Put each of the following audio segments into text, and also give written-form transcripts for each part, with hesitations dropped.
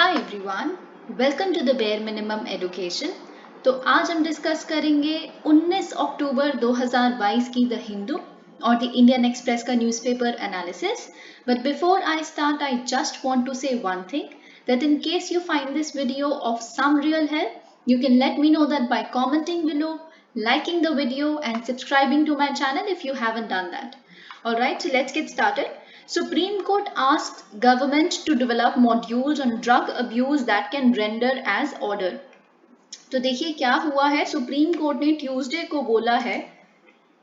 Hi everyone, welcome to the bare minimum education. तो आज हम डिस्कस करेंगे 19 अक्टूबर 2022 की द हिंदू और द इंडियन एक्सप्रेस का newspaper analysis. But before I start I just want to say one thing that in case you find this video of some real help, you can let me know that by commenting below, liking the video and subscribing to my channel if you haven't done that. Alright, so let's get started. Supreme Court asked government to develop modules on drug abuse that can render as order. तो देखिए क्या हुआ है, supreme court ने Tuesday को बोला है,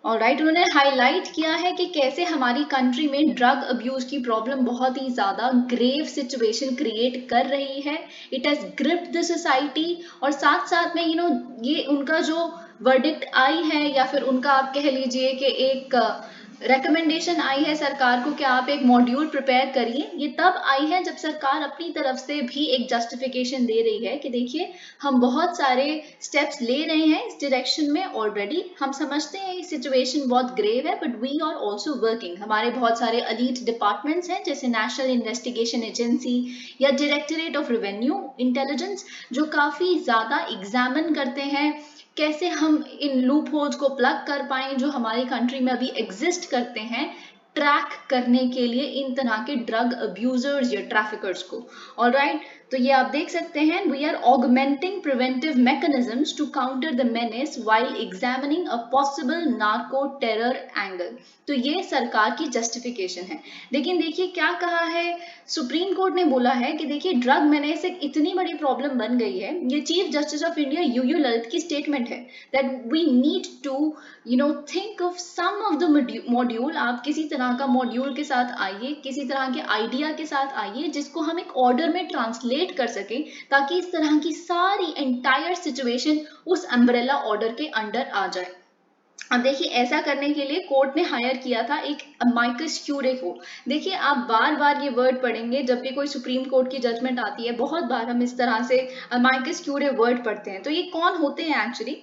alright, उन्होंने हाईलाइट किया है कि कैसे हमारी कंट्री में ड्रग अब्यूज की प्रॉब्लम बहुत ही ज्यादा ग्रेव सिचुएशन क्रिएट कर रही है। It has gripped the society और साथ साथ में ये उनका जो वर्डिक्ट आई है या फिर उनका आप कह लीजिए कि एक रेकमेंडेशन आई है सरकार को कि आप एक मॉड्यूल प्रिपेयर करिए, ये तब आई है जब सरकार अपनी तरफ से भी एक जस्टिफिकेशन दे रही है कि देखिए हम बहुत सारे स्टेप्स ले रहे हैं इस डायरेक्शन में ऑलरेडी। हम समझते हैं सिचुएशन बहुत ग्रेव है, but we are also working. हमारे बहुत सारे एलीट डिपार्टमेंट्स हैं जैसे नेशनल इन्वेस्टिगेशन एजेंसी या डायरेक्टरेट ऑफ रेवेन्यू इंटेलिजेंस, जो काफी ज्यादा एग्जामिन करते हैं कैसे हम इन लूप होल्स को प्लग कर पाएं जो हमारी कंट्री में अभी एग्जिस्ट करते हैं, ट्रैक करने के लिए इन तरह के ड्रग अब्यूजर्स या ट्रैफिकर्स को। ऑलराइट, तो ये आप देख सकते हैं, we are augmenting preventive mechanisms to counter the menace while examining a possible narco terror angle. तो ये सरकार की जस्टिफिकेशन है। लेकिन देखिए क्या कहा है सुप्रीम कोर्ट ने, बोला है कि देखिए ड्रग मेनेस एक इतनी बड़ी प्रॉब्लम बन गई है। ये chief justice of India U U Lalit की स्टेटमेंट है that we need to think of some of the module. आप किसी तरह का मॉड्यूल के साथ आइए, किसी तरह के आइडिया के साथ आइए जिसको हम एक ऑर्डर में ट्रांसलेट कर सकें, ताकि इस तरह की सारी एंटायर सिचुएशन उस अम्ब्रेला ऑर्डर के अंडर आ जाए। अब देखिए ऐसा करने के लिए कोर्ट ने हायर किया था एक अमाइकस क्यूरे को। देखिए आप बार बार ये वर्ड पढ़ेंगे जब भी कोई सुप्रीम कोर्ट की जजमेंट आती है, बहुत बार हम इस तरह से अमाइकस क्यूरे वर्ड पढ़ते हैं। तो ये कौन होते हैं एक्चुअली?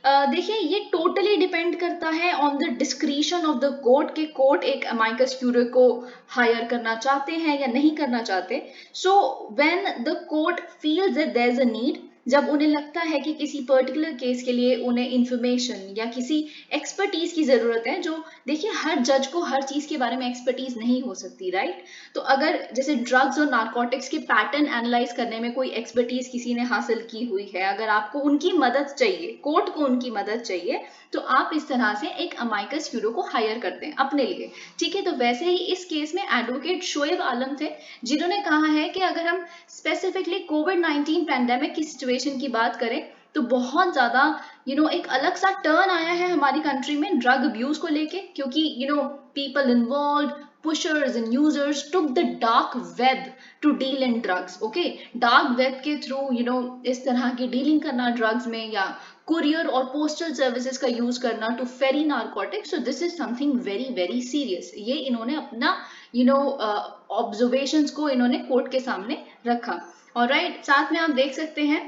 देखिए ये टोटली डिपेंड करता है on the discretion of the court के कोर्ट एक अमाइकस क्यूरे को हायर करना चाहते हैं या नहीं करना चाहते। So when the court feels that there is a need, जब उन्हें लगता है कि किसी पर्टिकुलर केस के लिए उन्हें इंफॉर्मेशन या किसी एक्सपर्टीज की जरूरत है, जो देखिए हर जज को हर चीज के बारे में एक्सपर्टीज नहीं हो सकती, राइट? तो अगर जैसे ड्रग्स और नार्कोटिक्स के पैटर्न एनालाइज करने में कोई एक्सपर्टीज किसी ने हासिल की हुई है, अगर आपको उनकी मदद चाहिए, कोर्ट को उनकी मदद चाहिए, तो आप इस तरह से एक अमाइकस क्यूरो को हायर करते हैं अपने लिए, ठीक है? तो वैसे ही इस केस में एडवोकेट शोएब आलम थे, जिन्होंने कहा है कि अगर हम स्पेसिफिकली कोविड-19 पैंडेमिक की सिचुएशन की बात करें तो बहुत ज्यादा एक अलग सा टर्न आया है हमारी कंट्री में ड्रग अब्यूज को लेके, क्योंकि people involve, pushers and users took the dark web to deal in drugs. Okay, dark web के थ्रू इस तरह की डीलिंग करना ड्रग्स में, या कुरियर और पोस्टल सर्विसेज का यूज करना to ferry narcotics. So this is something very very serious. ये इन्होंने अपना ऑब्जर्वेशंस को इन्होंने कोर्ट के सामने रखा। ऑलराइट, साथ में आप देख सकते हैं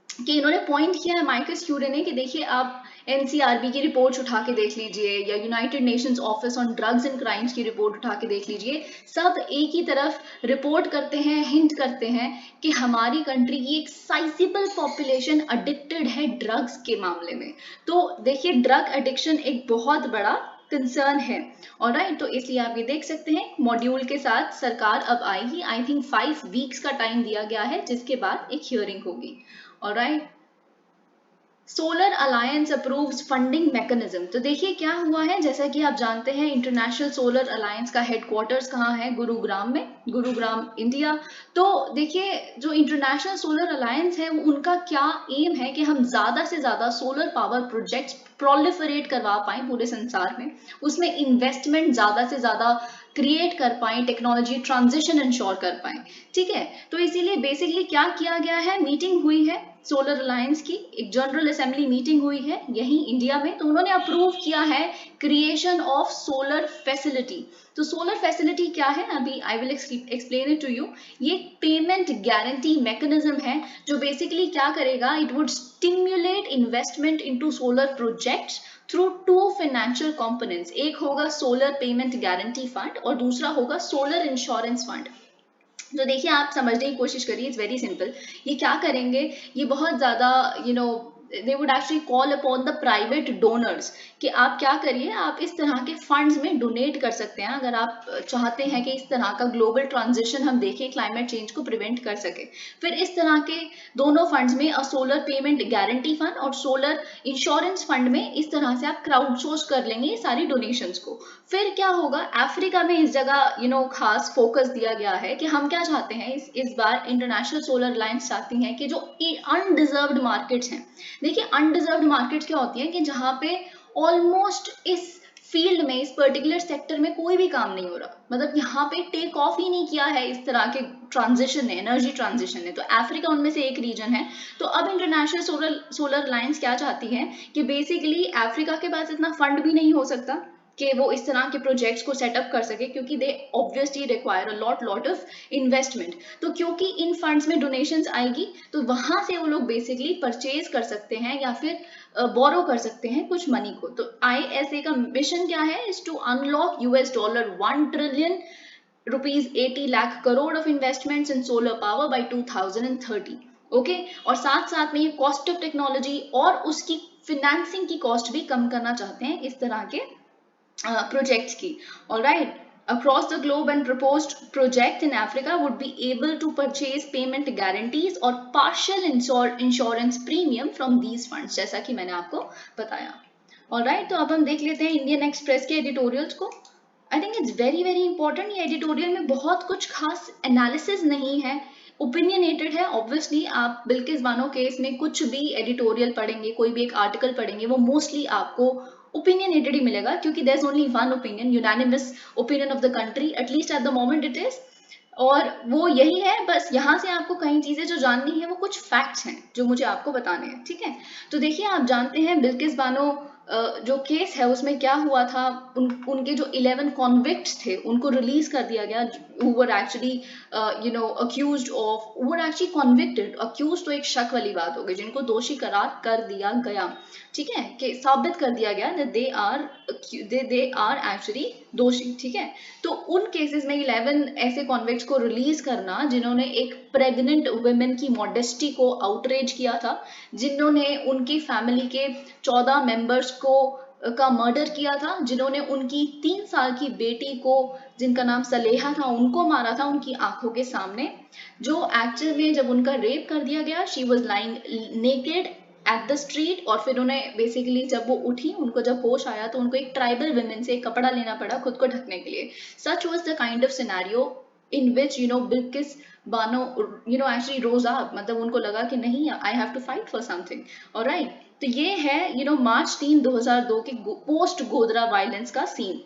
कि इन्होंने पॉइंट किया है अमाइकस क्यूरे ने कि देखिए आप एनसीआरबी की रिपोर्ट्स उठा के देख लीजिए या United Nations office on drugs and crimes की रिपोर्ट उठा के देख लीजिए, सब एक ही तरफ रिपोर्ट करते हैं, हिंट करते हैं कि हमारी कंट्री की एक साइजेबल पॉपुलेशन एडिक्टेड है ड्रग्स के मामले में। तो देखिए ड्रग एडिक्शन एक बहुत बड़ा कंसर्न है। ऑलराइट, तो इसलिए आप ये देख सकते हैं मॉड्यूल के साथ सरकार अब आएगी। आई थिंक 5 वीक्स का टाइम दिया गया है, जिसके बाद एक हियरिंग होगी। Alright, solar alliance approves funding mechanism. तो देखिए क्या हुआ है, जैसा कि आप जानते हैं इंटरनेशनल सोलर अलायंस का हेडक्वार्टर्स कहाँ है? गुरुग्राम में, गुरुग्राम इंडिया। तो देखिए जो इंटरनेशनल सोलर अलायंस है उनका क्या एम है कि हम ज्यादा से ज्यादा सोलर पावर प्रोजेक्ट्स प्रोलिफरेट करवा पाएं पूरे संसार में, उसमें इन्वेस्टमेंट ज्यादा से ज्यादा क्रिएट कर पाएं, टेक्नोलॉजी ट्रांजिशन इंश्योर कर पाएं, ठीक है? तो इसीलिए बेसिकली क्या किया गया है, मीटिंग हुई है सोलर अलायंस की, एक जनरल असेंबली मीटिंग हुई है यहीं इंडिया में। तो उन्होंने अप्रूव किया है क्रिएशन ऑफ सोलर फैसिलिटी। तो सोलर फैसिलिटी क्या है, अभी I will explain it to you. ये पेमेंट गारंटी मैकेनिज्म है जो बेसिकली क्या करेगा, it would stimulate investment into solar projects through 2 financial components. एक होगा सोलर पेमेंट गारंटी फंड और दूसरा होगा सोलर इंश्योरेंस फंड। तो देखिए, आप समझने की कोशिश करिए, इट्स वेरी सिंपल। ये क्या करेंगे, ये बहुत ज़्यादा they would actually call upon the private donors कि आप क्या करिए, आप इस तरह के फंड्स में डोनेट कर सकते हैं अगर आप चाहते हैं कि इस तरह का ग्लोबल ट्रांजिशन हम देखें, क्लाइमेट चेंज को प्रिवेंट कर सके। फिर इस तरह के दोनों फंड्स में, सोलर पेमेंट गारंटी फंड और सोलर इंश्योरेंस फंड में, इस तरह से आप क्राउड सोर्स कर लेंगे ये सारी डोनेशंस को। फिर क्या होगा, अफ्रीका में इस जगह खास फोकस दिया गया है कि हम क्या चाहते हैं, इस बार इंटरनेशनल सोलर अलायंस चाहती है कि जो अनडिजर्व्ड मार्केट्स हैं, देखिए अनडिजर्व्ड मार्केट्स क्या होती हैं कि जहां पे ऑलमोस्ट इस फील्ड में, इस पर्टिकुलर सेक्टर में कोई भी काम नहीं हो रहा, मतलब यहाँ पे टेक ऑफ ही नहीं किया है इस तरह के ट्रांजिशन ने, एनर्जी ट्रांजिशन ने, तो अफ्रीका उनमें से एक रीजन है। तो अब इंटरनेशनल सोलर अलायंस क्या चाहती है कि बेसिकली अफ्रीका के पास इतना फंड भी नहीं हो सकता कि वो इस तरह के प्रोजेक्ट्स को सेटअप कर सके, क्योंकि दे obviously require a lot of investment. तो क्योंकि इन फंड्स में डोनेशंस आएगी, तो वहां से वो लोग बेसिकली परचेज कर सकते हैं या फिर बोरो कर सकते हैं कुछ मनी को। तो ISA का मिशन क्या है, is to unlock $1 trillion rupees 80 lakh crore of investments in solar power by 2030। Okay, और साथ साथ में ये कॉस्ट ऑफ टेक्नोलॉजी और उसकी फिनेंसिंग की कॉस्ट भी कम करना चाहते हैं इस तरह के projects की। All right, across the globe and proposed project in Africa would be able to purchase payment guarantees or partial insurance premium from these funds, जैसा कि मैंने आपको बताया। All right, तो अब हम देख लेते हैं इंडियन एक्सप्रेस के एडिटोरियल्स को। I think it's very very important. ये एडिटोरियल में बहुत कुछ खास एनालिसिस नहीं है, ओपिनियनेटेड है। ऑब्वियसली आप बिल्किस बानो केस में कुछ भी एडिटोरियल पढ़ेंगे, कोई भी एक आर्टिकल पढ़ेंगे, वो मोस्टली आपको ओपिनियनेटेड ही मिलेगा, क्योंकि there is only one opinion, unanimous opinion of the country, at least at the moment it is, और वो यही है। बस यहाँ से आपको कई चीजें जो जाननी है, वो कुछ फैक्ट्स हैं जो मुझे आपको बताने हैं, ठीक है। तो देखिए, आप जानते हैं बिल्किस बानो जो केस है उसमें क्या हुआ था, उनके जो 11 कॉन्विक्ट्स थे उनको रिलीज कर दिया गया, who were actually accused of, who were actually convicted, accused तो एक शक वाली बात हो गई, जिनको दोषी करार कर दिया गया, ठीक है, कि साबित कर दिया गया that they are actually दोषी, ठीक है। तो उन केसेस में 11 ऐसे कॉन्विक्ट्स को रिलीज करना जिन्होंने एक प्रेग्नेंट वुमेन की मॉडेस्टी को आउटरेज किया था, जिन्होंने उनकी फैमिली के 14 मेंबर्स का मर्डर किया था, जिन्होंने उनकी 3 साल की बेटी को, जिनका नाम सलेहा था, उनको मारा था उनकी आंखों के सामने, जो एक्चुअल में जब उनका रेप कर दिया गया, she was lying naked at the street, और फिर उन्हें बेसिकली जब वो उठी, उनको जब होश आया, तो उनको एक ट्राइबल वुमेन से कपड़ा लेना पड़ा खुद को ढकने के लिए। Such was the kind of scenario in which Bilkis Bano actually rose up, मतलब उनको लगा कि नहीं, I have to fight for something. Alright, तो ये है मार्च 3 2002 के पोस्ट गोधरा वायलेंस का सीन।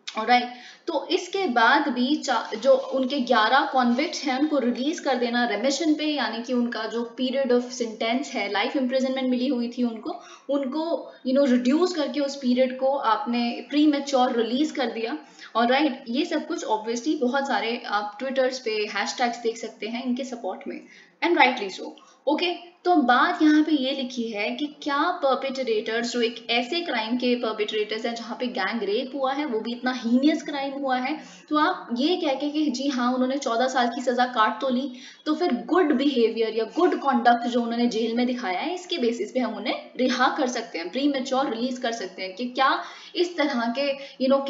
ऑलराइट, तो इसके बाद भी जो उनके 11 कॉन्विक्ट्स हैं उनको रिलीज कर देना रेमिशन पे, यानी कि उनका जो पीरियड ऑफ सेंटेंस है, लाइफ इम्प्रिजनमेंट मिली हुई थी उनको रिड्यूस करके उस पीरियड को आपने प्री मैच्योर रिलीज कर दिया। ऑलराइट, ये सब कुछ ऑब्वियसली बहुत सारे आप ट्विटर्स पे हैशटैग्स देख सकते हैं इनके सपोर्ट में, एंड राइटली सो। ओके, तो बात यहाँ पे ये लिखी है कि क्या परपेट्रेटर्स, जो एक ऐसे क्राइम के परपेट्रेटर्स हैं जहाँ पे गैंग रेप हुआ है, वो भी इतना हीनियस क्राइम हुआ है, तो आप ये कह के कि जी हाँ उन्होंने 14 साल की सजा काट तो ली, तो फिर गुड बिहेवियर या गुड कॉन्डक्ट जो उन्होंने जेल में दिखाया है, इसके बेसिस पे हम उन्हें रिहा कर सकते हैं, प्री मैच्योर रिलीज कर सकते हैं, कि क्या इस तरह के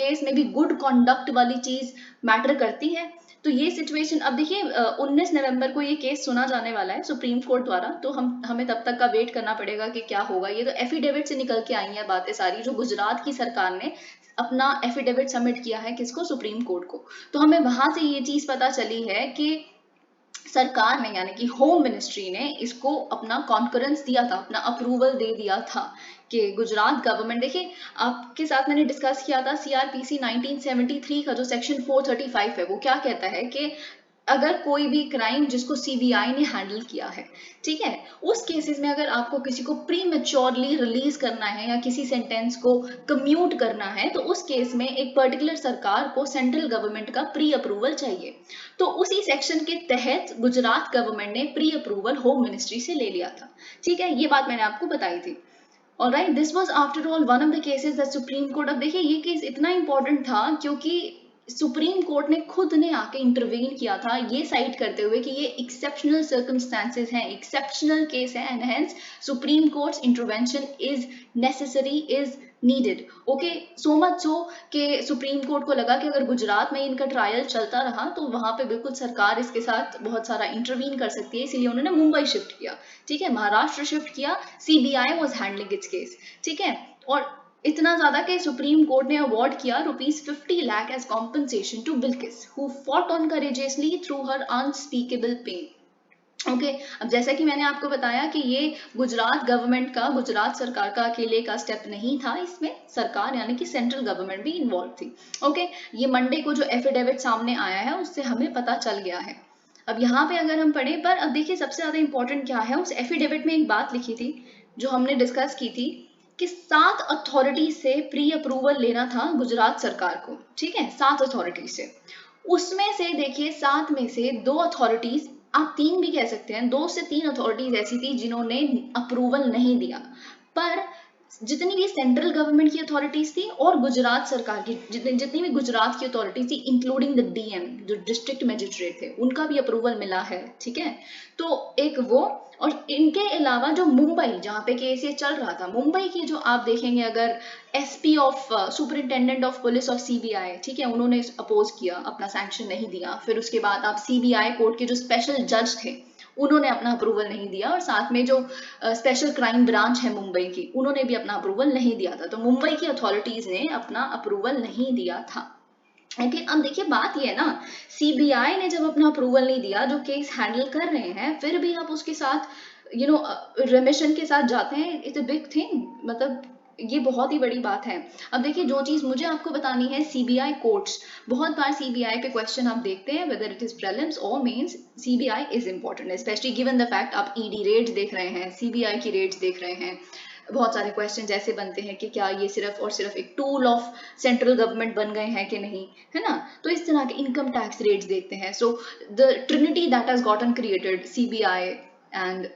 केस में भी गुड कॉन्डक्ट वाली चीज मैटर करती है। तो ये सिचुएशन, अब देखिए 19 नवंबर को ये केस सुना जाने वाला है सुप्रीम कोर्ट द्वारा, तो हमें तब तक का वेट करना पड़ेगा कि क्या होगा। ये तो एफिडेविट से निकल के आई हैं बातें सारी, जो गुजरात की सरकार ने अपना एफिडेविट सबमिट किया है किसको, सुप्रीम कोर्ट को। तो हमें वहां से ये चीज पता चली है कि सरकार ने, यानी कि होम मिनिस्ट्री ने इसको अपना कॉन्करेंस दिया था, अपना अप्रूवल दे दिया था कि गुजरात गवर्नमेंट, देखिए आपके साथ मैंने डिस्कस किया था सीआरपीसी 1973 का जो सेक्शन 435 है, वो क्या कहता है कि अगर कोई भी क्राइम जिसको सीबीआई ने हैंडल किया है, ठीक है, उस केसेस में अगर आपको किसी को प्री मैच्योरली रिलीज करना है या किसी सेंटेंस को कम्यूट करना है, तो उस केस में एक पर्टिकुलर सरकार को सेंट्रल गवर्नमेंट का प्री अप्रूवल चाहिए। तो उसी सेक्शन के तहत गुजरात गवर्नमेंट ने प्री अप्रूवल होम मिनिस्ट्री से ले लिया था, ठीक है, ये बात मैंने आपको बताई थी। Alright, this was after all one of the cases that Supreme Court, अब देखिए ये केस इतना इंपॉर्टेंट था क्योंकि सुप्रीम कोर्ट ने खुद ने आके इंटरवीन किया था, ये साइट करते हुए कि ये एक्सेप्शनल सर्कमस्टांसेस हैं, एक्सेप्शनल केस है, and hence supreme courts intervention is necessary, is needed. Okay, so much so कि सुप्रीम कोर्ट को लगा कि अगर गुजरात में इनका ट्रायल चलता रहा तो वहां पे बिल्कुल सरकार इसके साथ बहुत सारा इंटरवीन कर सकती है, इसीलिए उन्होंने मुंबई शिफ्ट किया। ठीक है, महाराष्ट्र शिफ्ट किया, CBI was handling it's case. ठीक है, और इतना ज्यादा कि सुप्रीम कोर्ट ने अवार्ड किया ₹50 lakh as compensation to Bilkis who fought on courageously through her unspeakable pain. Okay, अब जैसा कि मैंने आपको बताया कि ये गुजरात गवर्नमेंट का, गुजरात सरकार का अकेले का स्टेप नहीं था, इसमें सरकार यानी कि सेंट्रल गवर्नमेंट भी इन्वॉल्व थी। ओके, ये मंडे को जो एफिडेविट सामने आया है उससे हमें पता चल गया है। अब यहाँ पे अगर हम पढ़े, पर अब देखिए सबसे ज्यादा इंपॉर्टेंट क्या है, उस एफिडेविट में एक बात लिखी थी जो हमने डिस्कस की थी कि 7 अथॉरिटी से प्री अप्रूवल लेना था गुजरात सरकार को। ठीक है, 7 अथॉरिटी से, उसमें से देखिए 7 में से 2 अथॉरिटीज, आप 3 भी कह सकते हैं, 2 से 3 अथॉरिटीज ऐसी थी जिन्होंने अप्रूवल नहीं दिया। पर जितनी भी सेंट्रल गवर्नमेंट की अथॉरिटीज थी और गुजरात सरकार की जितनी भी गुजरात की अथॉरिटीज थी, इंक्लूडिंग द डीएम जो डिस्ट्रिक्ट मजिस्ट्रेट थे, उनका भी अप्रूवल मिला है। ठीक है, तो एक वो, और इनके अलावा जो मुंबई जहाँ पे केस ये चल रहा था, मुंबई की जो आप देखेंगे अगर SP of superintendent of police of CBI, ठीक है, उन्होंने अपोज किया, अपना सैंक्शन नहीं दिया। फिर उसके बाद आप सीबीआई कोर्ट के जो स्पेशल जज थे उन्होंने अपना अप्रूवल नहीं दिया, और साथ में जो स्पेशल क्राइम ब्रांच है मुंबई की, उन्होंने भी अपना अप्रूवल नहीं दिया था। तो मुंबई की अथॉरिटीज ने अपना अप्रूवल नहीं दिया था। ओके, अब देखिए बात ये है ना, सीबीआई ने जब अपना अप्रूवल नहीं दिया, जो केस हैंडल कर रहे हैं, फिर भी आप उसके साथ रेमिशन के साथ जाते हैं, इट्स अ बिग थिंग, मतलब ये बहुत ही बड़ी बात है। अब देखिए जो चीज मुझे आपको बतानी है, सीबीआई कोर्ट्स, बहुत बार सीबीआई पे क्वेश्चन आप देखते हैं, वेदर इट इज प्रीलिम्स और mains, CBI is important, specially given the fact आप ईडी रेड्स देख रहे हैं, सीबीआई की रेड्स देख रहे हैं। बहुत सारे क्वेश्चन ऐसे बनते हैं कि क्या ये सिर्फ और सिर्फ एक टूल ऑफ सेंट्रल गवर्नमेंट बन गए हैं कि नहीं, है ना। तो इस तरह के इनकम टैक्स रेट्स देखते हैं। So the trinity that has gotten created, CBI and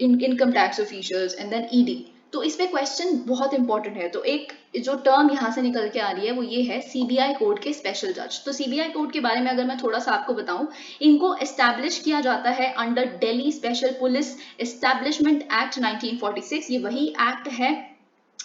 income tax officials and then ED, तो इस पे क्वेश्चन बहुत इंपॉर्टेंट है। तो एक जो टर्म यहाँ से निकल के आ रही है वो ये है, सीबीआई कोर्ट के स्पेशल जज। तो सीबीआई कोर्ट के बारे में अगर मैं थोड़ा सा आपको बताऊं, इनको एस्टैब्लिश किया जाता है under Delhi special police establishment act 1946। ये वही एक्ट है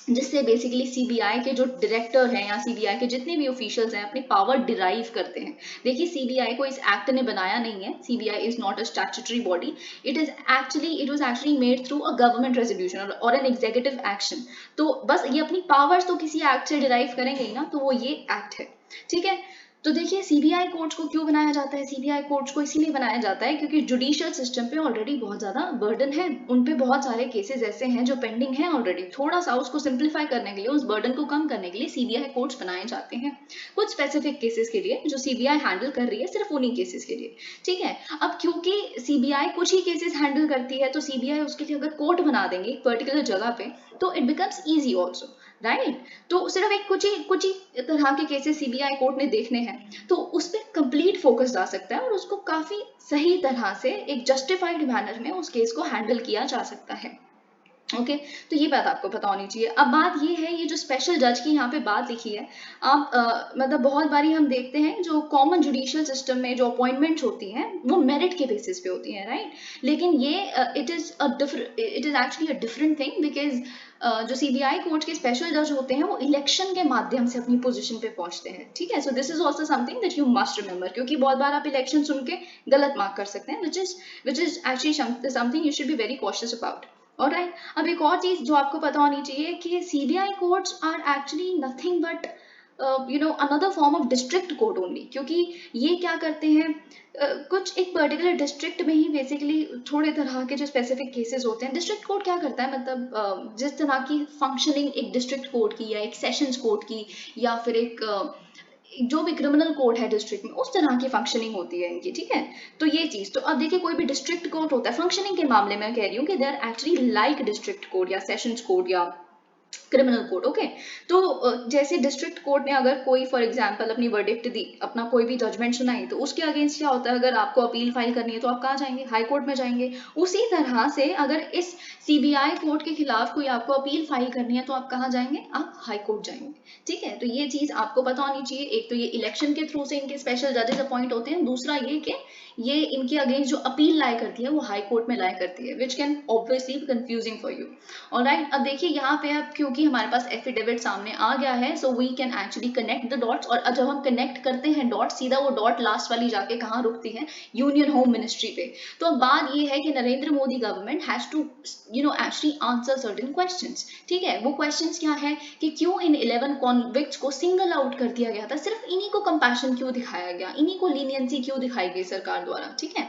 जिससे बेसिकली सीबीआई के जो डायरेक्टर हैं या सीबीआई के जितने भी ऑफिशियल्स हैं अपनी पावर डिराइव करते हैं। देखिए सीबीआई को इस एक्ट ने बनाया नहीं है, CBI is not a statutory body, it was actually made through a government resolution और एन एग्जीक्यूटिव एक्शन। तो बस ये अपनी पावर्स तो किसी एक्ट से डिराइव करेंगे ही ना, तो वो ये एक्ट है। ठीक है, तो देखिए सीबीआई कोर्ट्स को क्यों बनाया जाता है, सीबीआई कोर्ट्स को इसीलिए बनाया जाता है क्योंकि जुडिशियल सिस्टम पे ऑलरेडी बहुत ज्यादा बर्डन है, उन पे बहुत सारे केसेस ऐसे हैं जो पेंडिंग हैं ऑलरेडी। थोड़ा सा उसको सिंप्लीफाई करने के लिए, उस बर्डन को कम करने के लिए सीबीआई कोर्ट्स बनाए जाते हैं कुछ स्पेसिफिक केसेस के लिए जो सीबीआई हैंडल कर रही है, सिर्फ उन्हीं केसेस के लिए। ठीक है, अब क्योंकि सीबीआई कुछ ही केसेस हैंडल करती है, तो सीबीआई उसके लिए अगर कोर्ट बना देंगे एक पर्टिकुलर जगह पे, तो it becomes easy also, right. तो सिर्फ एक कुछ ही तरह के केसेस सीबीआई कोर्ट ने देखने हैं, तो उस पर कंप्लीट फोकस जा सकता है और उसको काफी सही तरह से एक जस्टिफाइड मैनर में उस केस को हैंडल किया जा सकता है। ओके, तो ये बात आपको पता होनी चाहिए। अब बात ये है, ये जो स्पेशल जज की यहाँ पे बात लिखी है, आप मतलब बहुत बारी हम देखते हैं जो कॉमन जुडिशियल सिस्टम में जो अपॉइंटमेंट्स होती हैं वो मेरिट के बेसिस पे होती हैं, राइट। लेकिन ये it is actually a different thing, because जो सीबीआई कोर्ट के स्पेशल जज होते हैं वो इलेक्शन के माध्यम से अपनी पोजीशन पे पहुंचते हैं। ठीक है, so this is also something that you must remember, क्योंकि बहुत बार आप इलेक्शन सुन के गलत मार्क कर सकते हैं, which is actually something you should be very cautious about. Alright, अब एक और चीज जो आपको पता होनी चाहिए कि CBI courts are actually nothing but another form of district court only, क्योंकि ये क्या करते हैं, कुछ एक पर्टिकुलर डिस्ट्रिक्ट में ही बेसिकली थोड़े तरह के जो स्पेसिफिक केसेस होते हैं। डिस्ट्रिक्ट कोर्ट क्या करता है, मतलब जिस तरह की फंक्शनिंग एक डिस्ट्रिक्ट कोर्ट की या एक सेशंस कोर्ट की या फिर एक जो भी क्रिमिनल कोर्ट है डिस्ट्रिक्ट में, उस तरह की फंक्शनिंग होती है इनकी। ठीक है, तो ये चीज, तो अब देखिए कोई भी डिस्ट्रिक्ट कोर्ट होता है, फंक्शनिंग के मामले में कह रही हूँ कि they are actually like district court या सेशंस कोर्ट या क्रिमिनल कोड। ओके, तो जैसे डिस्ट्रिक्ट कोर्ट ने अगर कोई फॉर एग्जांपल अपनी वर्डिक्ट दी, अपना कोई भी जजमेंट सुनाई, तो उसके अगेंस्ट क्या होता है, अगर आपको अपील फाइल करनी है तो आप कहाँ जाएंगे, हाई कोर्ट में जाएंगे। उसी तरह से अगर इस सीबीआई कोर्ट के खिलाफ कोई आपको अपील फाइल करनी है तो आप कहाँ जाएंगे, आप हाई कोर्ट जाएंगे। ठीक है, तो ये चीज आपको पता होनी चाहिए। एक तो ये इलेक्शन के थ्रू से इनके स्पेशल जजेस अपॉइंट होते हैं, दूसरा ये कि ये इनके अगेंस्ट जो अपील लाई करती है वो हाई कोर्ट में लाई करती है, which can obviously confusing for you. Alright, अब देखिए यहाँ पे अब क्योंकि हमारे पास एफिडेविट सामने आ गया है, so we can actually connect the dots. और जब हम कनेक्ट करते हैं डॉट, सीधा वो डॉट लास्ट वाली जाके कहाँ रुकती है, यूनियन होम मिनिस्ट्री पे। तो अब बात ये है कि Narendra Modi government has to actually answer certain questions. ठीक है, वो क्वेश्चंस क्या है कि क्यों इन 11 कॉन्विक्ट्स को सिंगल आउट कर दिया गया था, सिर्फ इन्हीं को कंपैशन क्यों दिखाया गया, इन्हीं को लीनियंसी क्यों दिखाई गई सरकार द्वारा। ठीक है,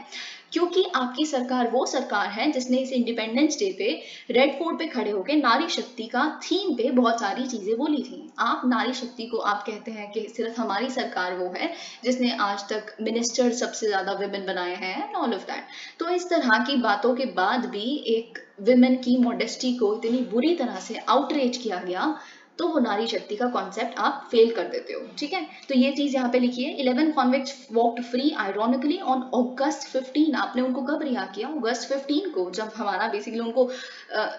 क्योंकि आपकी सरकार वो सरकार है जिसने इस इंडिपेंडेंस डे पे रेड फोर्ट पे खड़े होकर नारी शक्ति का थीम पे बहुत सारी चीजें बोली थी। आप नारी शक्ति को आप कहते हैं कि सिर्फ हमारी सरकार वो है जिसने आज तक मिनिस्टर सबसे ज्यादा विमेन बनाए हैं एंड ऑल ऑफ दैट। तो इस तरह की बातों के बाद भी एक विमेन की मॉडेस्टी को इतनी बुरी तरह से आउटरीच किया गया, तो वो नारी शक्ति का कॉन्सेप्ट आप फेल कर देते हो। ठीक है, तो ये चीज यहाँ पे लिखी है। 11 convicts walked free ironically on August 15। आपने उनको कब रिहा किया, अगस्त 15 को, जब हमारा बेसिकली उनको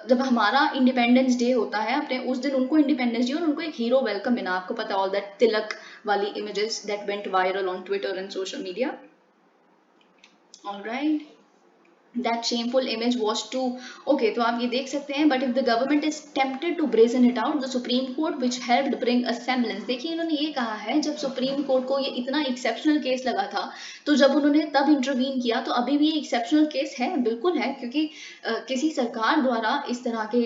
जब हमारा इंडिपेंडेंस डे होता है अपने, उस दिन उनको इंडिपेंडेंस डे और उनको एक हीरो वेलकम मिला। आपको पता है ऑल दैट तिलक वाली images that went viral on Twitter and social media. Alright, that shameful image was too okay, तो आप ये देख सकते हैं। but if the government is tempted to brazen it out, the supreme court which helped bring a semblance। देखिए इन्होंने ये कहा है, जब सुप्रीम कोर्ट को ये इतना एक्सेप्शनल केस लगा था, तो जब उन्होंने तब इंटरवीन किया, तो अभी भी ये एक्सेप्शनल केस है, बिल्कुल है, क्योंकि किसी सरकार द्वारा इस तरह के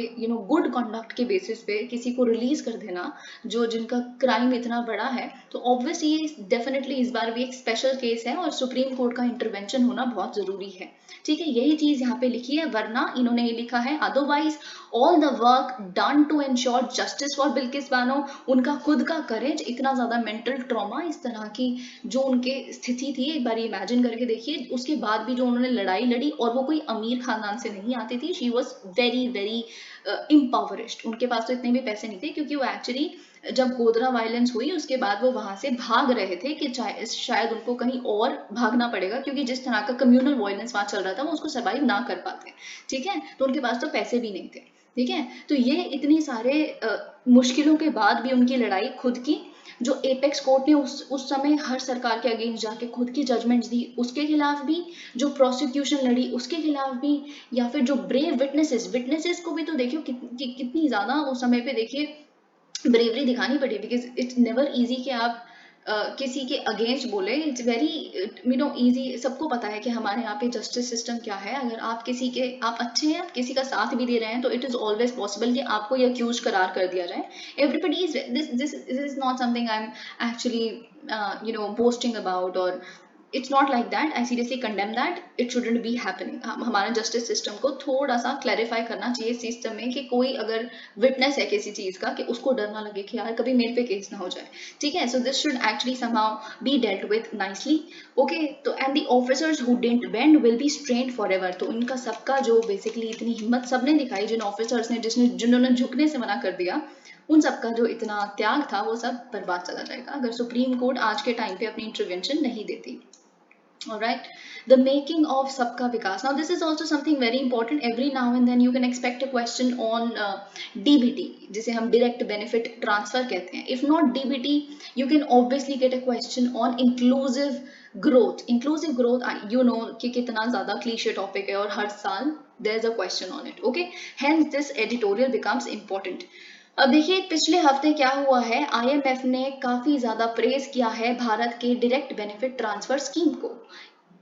गुड कंडक्ट के बेसिस पे किसी को रिलीज कर देना जो जिनका क्राइम इतना बड़ा है, तो ऑब्वियसली ये डेफिनेटली इस बार भी एक स्पेशल केस है और सुप्रीम कोर्ट का इंटरवेंशन होना बहुत जरूरी है। ठीक है, यही चीज यहाँ पे लिखी है, वरना इन्होंने ये लिखा है otherwise all the work done to ensure justice for Bilkis Bano. उनका खुद का करेज, इतना ज्यादा मेंटल ट्रॉमा, इस तरह की जो उनके स्थिति थी, एक बार इमेजिन करके देखिए। उसके बाद भी जो उन्होंने लड़ाई लड़ी, और वो कोई अमीर खानदान से नहीं आती थी, शी वॉज वेरी वेरी इम्पावरिश्ड। उनके पास तो इतने भी पैसे नहीं थे, क्योंकि वो एक्चुअली जब गोधरा वायलेंस हुई उसके बाद वो वहां से भाग रहे थे कि शायद उनको कहीं और भागना पड़ेगा, क्योंकि जिस तरह का कम्युनल वायलेंस वहां चल रहा था वो उसको सर्वाइव ना कर पाते। ठीक है, तो उनके पास तो पैसे भी नहीं थे। ठीक है, तो ये इतनी सारे मुश्किलों के बाद भी उनकी लड़ाई खुद की, जो एपेक्स कोर्ट ने उस समय हर सरकार के अगेंस्ट जाके खुद की जजमेंट्स दी, उसके खिलाफ भी, जो प्रोसिक्यूशन लड़ी उसके खिलाफ भी, या फिर जो ब्रेव विटनेसेस को भी तो देखियो कितनी ज्यादा उस समय पे देखिए ब्रेवरी दिखानी पड़ी, बिकॉज इट्स नेवर इजी कि आप किसी के अगेंस्ट बोले। इट्स वेरी इजी, सबको पता है कि हमारे यहाँ पे जस्टिस सिस्टम क्या है। अगर आप किसी के, आप अच्छे हैं, आप किसी का साथ भी दे रहे हैं, तो इट इज ऑलवेज पॉसिबल कि आपको ये अक्यूज करार कर दिया जाए। Everybody is this is not something I am actually boasting about, और it's not like that. I seriously condemn that, it shouldn't be happening. हमारा जस्टिस सिस्टम को थोड़ा सा क्लैरिफाई करना चाहिए इस सिस्टम में, कि कोई अगर विटनेस है किसी चीज का, कि उसको डर ना लगे कि यार कभी मेरे पे केस ना हो जाए। ठीक है, so this should actually somehow be dealt with nicely. Okay, तो and the officers who didn't bend will be strained forever. तो उनका सबका जो बेसिकली इतनी हिम्मत सबने दिखाई, जिन ऑफिसर्स ने जिन्होंने झुकने से मना कर दिया, उन सबका जो इतना त्याग था वो सब बर्बाद चला जाएगा अगर सुप्रीम कोर्ट आज के टाइम पे अपनी इंटरवेंशन नहीं देती। Alright, the making of Sabka Vikas. Now, this is also something very important. Every now and then you can expect a question on DBT, जिसे हम direct benefit transfer कहते हैं. If not DBT, you can obviously get a question on inclusive growth. Inclusive growth, you know कि कितना ज़्यादा cliche topic है और हर साल there's a question on it. Okay, hence this editorial becomes important. अब देखिए पिछले हफ्ते क्या हुआ है, आईएमएफ ने काफी ज्यादा प्रेज किया है भारत के डायरेक्ट बेनिफिट ट्रांसफर स्कीम को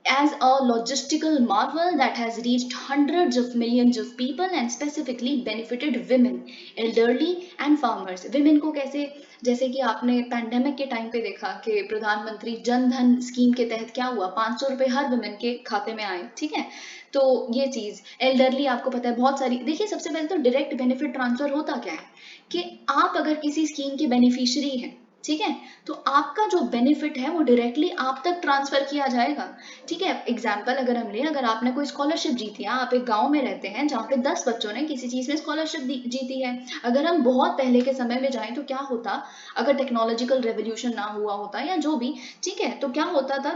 as a logistical marvel that has reached hundreds of millions of people and specifically benefited women, elderly and farmers. Women को कैसे, जैसे कि आपने पैंडेमिक के टाइम पे देखा कि प्रधानमंत्री जन धन स्कीम के तहत क्या हुआ, 500 रुपए हर वुमेन के खाते में आए। ठीक है, तो ये चीज एल्डरली, आपको पता है बहुत सारी। देखिए सबसे पहले तो डायरेक्ट बेनिफिट ट्रांसफर होता क्या है, कि आप अगर किसी स्कीम के बेनिफिशियरी हैं, ठीक है। तो आपका जो बेनिफिट है वो डायरेक्टली आप तक ट्रांसफर किया जाएगा। ठीक है, एग्जाम्पल अगर हम लें, अगर आपने कोई स्कॉलरशिप जीती है, आप एक गांव में रहते हैं जहाँ पे 10 बच्चों ने किसी चीज में स्कॉलरशिप जीती है। अगर हम बहुत पहले के समय में जाएं तो क्या होता, अगर टेक्नोलॉजिकल रेवोल्यूशन ना हुआ होता या जो भी, ठीक है, तो क्या होता था,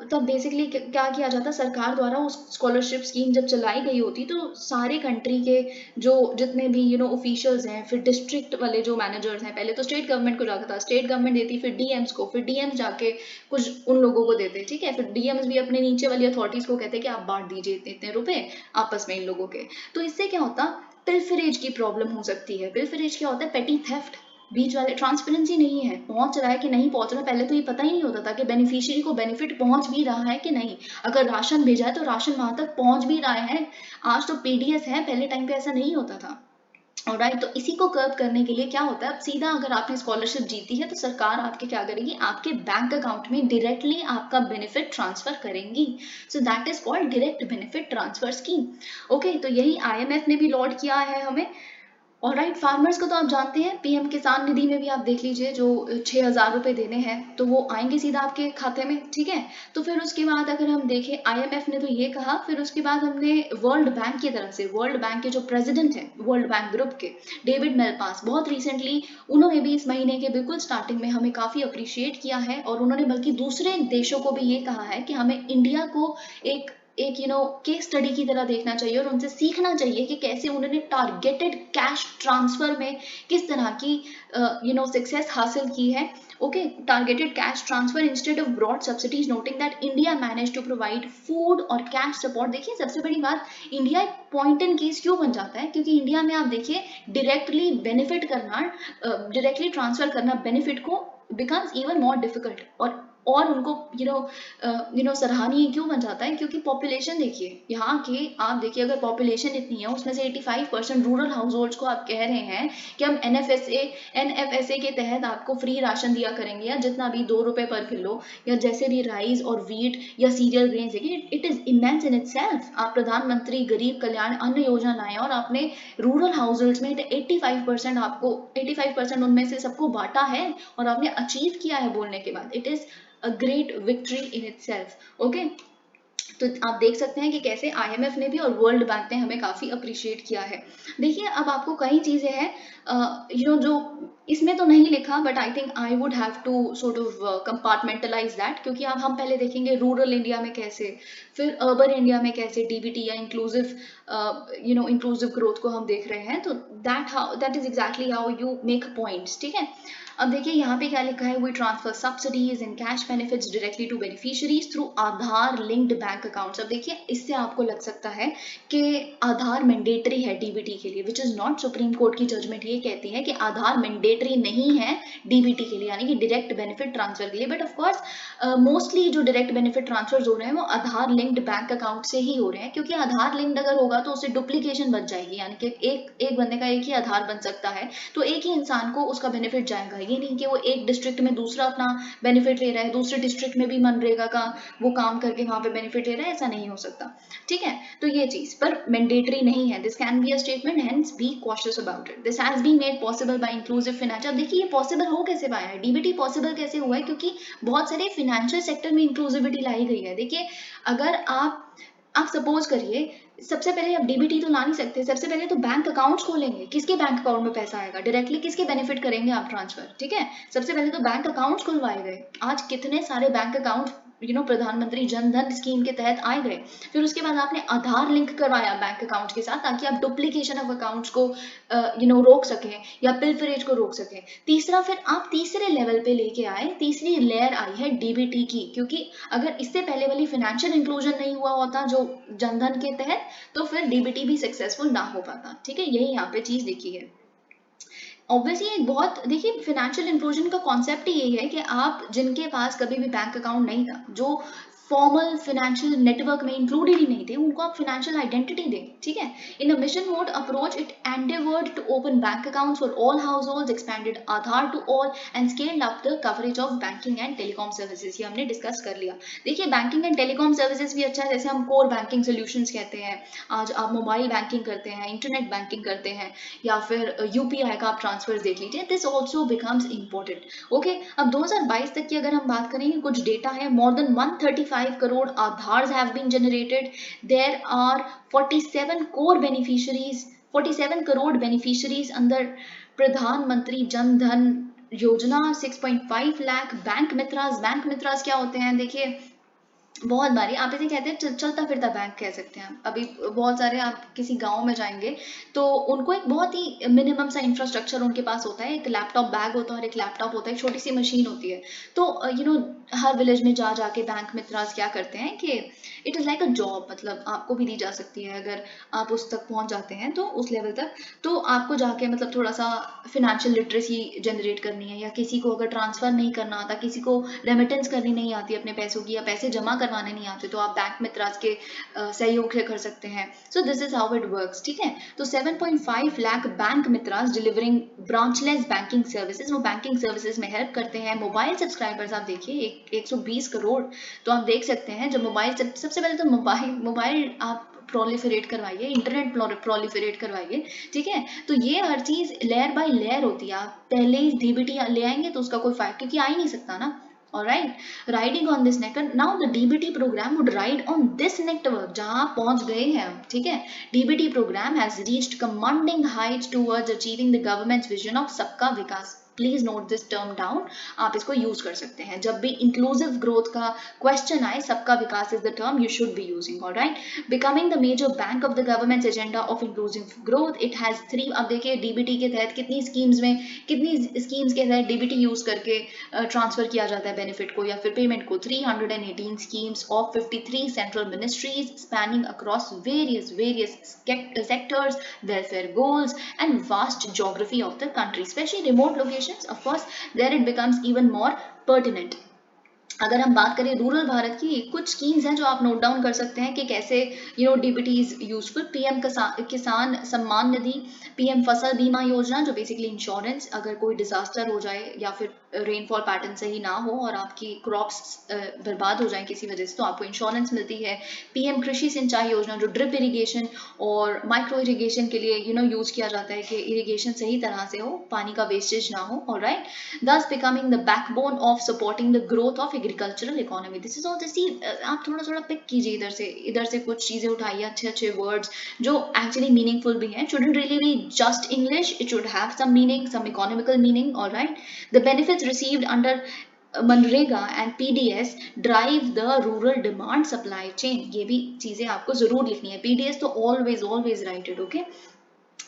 तब बेसिकली क्या किया जाता, सरकार द्वारा उस स्कॉलरशिप स्कीम जब चलाई गई होती तो सारे कंट्री के जो जितने भी ऑफिशियल्स हैं, फिर डिस्ट्रिक्ट वाले जो मैनेजर्स हैं, पहले तो स्टेट गवर्नमेंट को जाता था, स्टेट गवर्नमेंट देती, फिर डीएम्स को, फिर डीएम्स जाके कुछ उन लोगों को देते, ठीक है, फिर डीएम्स भी अपने नीचे वाली अथॉरिटीज को कहते कि आप बांट दीजिए इतने इतने रुपए आपस में इन लोगों के। तो इससे क्या होता, पिल्फरेज की प्रॉब्लम हो सकती है। पिल्फरेज क्या होता है, पेटी थेफ्ट, बीच वाले ट्रांसपेरेंसी नहीं है, पहुंच रहा है कि नहीं पहुंच रहा, पहले तो ये पता ही नहीं होता था कि बेनिफिशियरी को बेनिफिट पहुंच भी रहा है कि नहीं। अगर राशन भेजा है तो राशन वहां तक पहुंच भी रहा है। आज तो पीडीएस है, पहले टाइम पे ऐसा नहीं होता था। ऑलराइट, तो इसी को कर्व करने के लिए क्या होता है, अब सीधा अगर आपने स्कॉलरशिप जीती है तो सरकार आपके क्या करेगी, आपके बैंक अकाउंट में डायरेक्टली आपका बेनिफिट ट्रांसफर करेंगी। So that is called direct benefit transfer scheme. Okay, तो यही आईएमएफ ने भी लॉन्च किया है हमें। ऑलराइट, फार्मर्स को तो आप जानते हैं, पीएम किसान निधि में भी आप देख लीजिए, जो 6,000 रुपए देने हैं तो वो आएंगे सीधा आपके खाते में। ठीक है, तो फिर उसके बाद अगर हम देखें, आईएमएफ ने तो ये कहा, फिर उसके बाद हमने वर्ल्ड बैंक की तरफ से, वर्ल्ड बैंक के जो प्रेसिडेंट हैं वर्ल्ड बैंक ग्रुप के, डेविड मेलपास, बहुत रिसेंटली उन्होंने भी इस महीने के बिल्कुल स्टार्टिंग में हमें काफी अप्रिशिएट किया है, और उन्होंने बल्कि दूसरे देशों को भी ये कहा है कि हमें इंडिया को एक एक केस स्टडी की तरह देखना चाहिए और उनसे सीखना चाहिए कि कैसे उन्होंने टारगेटेड कैश ट्रांसफर में किस तरह की सक्सेस हासिल की है। Okay, targeted cash transfer instead of broad subsidies, noting that India manage to provide food और कैश सपोर्ट। देखिए सबसे बड़ी बात, इंडिया एक पॉइंट इन केस क्यों बन जाता है, क्योंकि इंडिया में आप देखिए डायरेक्टली बेनिफिट करना, डायरेक्टली ट्रांसफर करना बेनिफिट को बिकम्स इवन मोर डिफिकल्ट, और उनको सराहनीय क्यों बन जाता है, क्योंकि पॉपुलेशन देखिए यहाँ के, आप देखिए अगर पॉपुलेशन इतनी है, उसमें से 85% रूरल हाउस होल्ड्स को आप कह रहे हैं कि हम एनएफएसए के तहत आपको फ्री राशन दिया करेंगे, या जितना भी 2 रुपए पर किलो, या जैसे भी राइस और वीट या serial grains, it is immense in itself. आप प्रधानमंत्री गरीब कल्याण अन्न योजना लाए और आपने रूरल हाउस होल्ड्स में 85% आपको 85% उनमें से सबको बांटा है, और आपने अचीव किया है बोलने के बाद, it is a great victory in itself. Okay, तो आप देख सकते हैं कि कैसे आईएमएफ ने भी और वर्ल्ड बैंक ने हमें काफी अप्रिशिएट किया है। देखिए अब आपको कई चीजें हैं जो इसमें तो नहीं लिखा, but I think I would have to sort of compartmentalize that, क्योंकि अब हम पहले देखेंगे रूरल इंडिया में कैसे, फिर अर्बन इंडिया में कैसे डीबीटी या इंक्लूसिव ग्रोथ को हम देख रहे हैं। तो that is exactly how you make points. ठीक है, अब देखिए यहाँ पे क्या लिखा है, we transfer subsidies and cash benefits directly to beneficiaries through Aadhaar linked bank accounts. अब देखिए इससे आपको लग सकता है कि आधार मैंडेटरी है डीबीटी के लिए, which is not. Supreme court की जजमेंट ये कहती है कि आधार मैंडेटरी नहीं है डीबीटी के लिए, यानी कि डायरेक्ट बेनिफिट ट्रांसफर के लिए। बट ऑफकोर्स मोस्टली जो डायरेक्ट बेनिफिट ट्रांसफर हो रहे हैं वो आधार लिंक्ड बैंक अकाउंट से ही हो रहे हैं, क्योंकि आधार लिंक्ड अगर होगा तो उससे डुप्लीकेशन बच जाएगी, यानी कि एक बंदे का एक ही आधार बन सकता है, तो एक ही इंसान को उसका बेनिफिट जाएगा। ये नहीं कि वो एक डिस्ट्रिक्ट में दूसरा अपना बेनिफिट ले रहा है, दूसरे डिस्ट्रिक्ट में भी मनरेगा का वो काम करके वहां पे बेनिफिट ले रहा है, ऐसा नहीं हो सकता। ठीक है, तो ये चीज पर मैंडेटरी नहीं है। This can be a statement, hence be cautious about it. This has been made possible by inclusive finance. अब देखिए ये पॉसिबल हो कैसे पाया है, डीबीटी पॉसिबल कैसे हुआ है, क्योंकि बहुत सारे फाइनेंशियल सेक्टर में इंक्लूसिविटी लाई गई है। देखिए अगर आप सपोज करिए, सबसे पहले आप डीबीटी तो ला नहीं सकते, सबसे पहले तो बैंक अकाउंट्स खोलेंगे, किसके बैंक अकाउंट में पैसा आएगा, डायरेक्टली किसके बेनिफिट करेंगे आप ट्रांसफर। ठीक है, सबसे पहले तो बैंक अकाउंट्स खुलवाए गए। आज कितने सारे बैंक अकाउंट प्रधानमंत्री जन धन स्कीम के तहत आए गए। फिर उसके बाद आपने आधार लिंक करवाया बैंक अकाउंट के साथ, ताकि आप डुप्लीकेशन ऑफ अकाउंट्स को रोक सकें या पिल्फरेज को रोक सकें। तीसरा, फिर आप तीसरे लेवल पे लेके आए, तीसरी लेयर आई है डीबीटी की, क्योंकि अगर इससे पहले वाली फाइनेंशियल इंक्लूजन नहीं हुआ होता जो जनधन के तहत, तो फिर डीबीटी भी सक्सेसफुल ना हो पाता। ठीक है, यही यहाँ पे चीज देखी है। ऑब्वियसली एक बहुत, देखिए फाइनेंशियल इंक्लूजन का कॉन्सेप्ट ही यही है कि आप जिनके पास कभी भी बैंक अकाउंट नहीं था, जो फॉर्मल फाइनेंशियल नेटवर्क में इंक्लूडेड ही नहीं थे, उनको आप फाइनेंशियल आइडेंटिटी दें, ठीक है। In a mission mode approach it endeavoured to open bank accounts for all household, expanded Aadhaar to all and scaled up the coverage of banking and telecom services. ये हमने डिस्कस कर लिया। देखिए banking and telecom services भी अच्छा है, जैसे हम कोर बैंकिंग सोल्यूशंस कहते हैं। आज आप मोबाइल बैंकिंग करते हैं, इंटरनेट बैंकिंग करते हैं, या फिर यूपीआई का आप ट्रांसफर देख लीजिए, this also becomes important. Okay, अब 2022 तक की अगर हम बात करें, कुछ डेटा है, more than 135 crore Aadhaars have been generated, there are 47 crore beneficiaries, 47 crore beneficiaries under Pradhan Mantri Jan Dhan Yojana, 6.5 lakh bank mitras. Bank mitras क्या होते हैं? देखिए बहुत बारी आप इसे कहते हैं चलता फिरता बैंक कह सकते हैं। अभी बहुत सारे आप किसी गांव में जाएंगे तो उनको एक बहुत ही मिनिमम सा इंफ्रास्ट्रक्चर उनके पास होता है, एक लैपटॉप बैग होता है और एक लैपटॉप होता है, एक छोटी सी मशीन होती है। तो हर विलेज में जा जाके बैंक मित्रास क्या करते हैं कि it is like a job, मतलब आपको भी दी जा सकती है अगर आप उस तक पहुंच जाते हैं, तो उस लेवल तक तो आपको जाके मतलब थोड़ा सा फिनेंशियल लिटरेसी जनरेट करनी है, या किसी को अगर ट्रांसफर नहीं करना आता, किसी को रेमिटेंस करनी नहीं आती अपने पैसों की, या पैसे जमा करवाने नहीं आते, तो आप बैंक मित्रास के सहयोग से कर सकते हैं। So this is how it works, ठीक है। तो 7.5 lakh bank mitras delivering branchless banking services, वो बैंकिंग सर्विसेज में हेल्प करते हैं। मोबाइल सब्सक्राइबर्स आप देखिए 120 करोड़। तो आप देख सकते हैं जब मोबाइल, सबसे पहले तो मोबाइल आप प्रोलिफरेट करवाइए, इंटरनेट प्रोलिफरेट करवाइए, ठीक है। तो ये हर चीज लेयर बाय लेयर होती है। आप पहले ही डीबीटी ले आएंगे तो उसका कोई फायदा, क्योंकि आ ही नहीं सकता ना। Alright, riding on this network, now the DBT program would ride on this network, जहां आप पहुंच गए हैं, ठीक है। DBT program has reached commanding heights towards achieving the government's vision of sabka vikas. Please note this term down, आप इसको use कर सकते हैं जब भी इंक्लूसिव ग्रोथ का क्वेश्चन आए, sabka vikas is the term you should be using. Alright, becoming the major bank of the government's agenda of inclusive growth, it has 3। अब देखिए डीबीटी के तहत कितनी स्कीम्स के तहत डीबीटी यूज करके ट्रांसफर किया जाता है बेनिफिट को या फिर पेमेंट को। 318 schemes of 53 central ministries spanning across various sectors, welfare goals and vast geography of the country, especially remote locations, of course there it becomes even more pertinent। अगर हम बात करें रूरल भारत की, कुछ स्कीम्स हैं जो आप नोट डाउन कर सकते हैं कि कैसे डीबीटी इज यूजफुल। पीएम किसान सम्मान निधि, पीएम फसल बीमा योजना जो बेसिकली इंश्योरेंस, अगर कोई डिजास्टर हो जाए या फिर रेनफॉल पैटर्न सही ना हो और आपकी क्रॉप्स बर्बाद हो जाए किसी वजह से, तो आपको इंश्योरेंस मिलती है। पीएम कृषि सिंचाई योजना जो ड्रिप इरिगेशन और माइक्रो इरिगेशन के लिए यूज किया जाता है कि इरिगेशन सही तरह से हो, पानी का वेस्टेज ना हो। Alright, thus becoming the backbone of supporting the growth of agricultural economy। this is all the see, आप थोड़ा थोड़ा पिक कीजिए इधर से कुछ चीजें उठाइए, अच्छे अच्छे वर्ड्स जो एक्चुअली मीनिंगफुल भी हैं। shouldn't really be just English, it should have some meaning, some economical meaning। all right, the benefits received under MNREGA and PDS drive the rural demand supply chain. ये भी चीजें आपको जरूर लिखनी है। पीडीएस तो ऑलवेज राइटेड, ओके।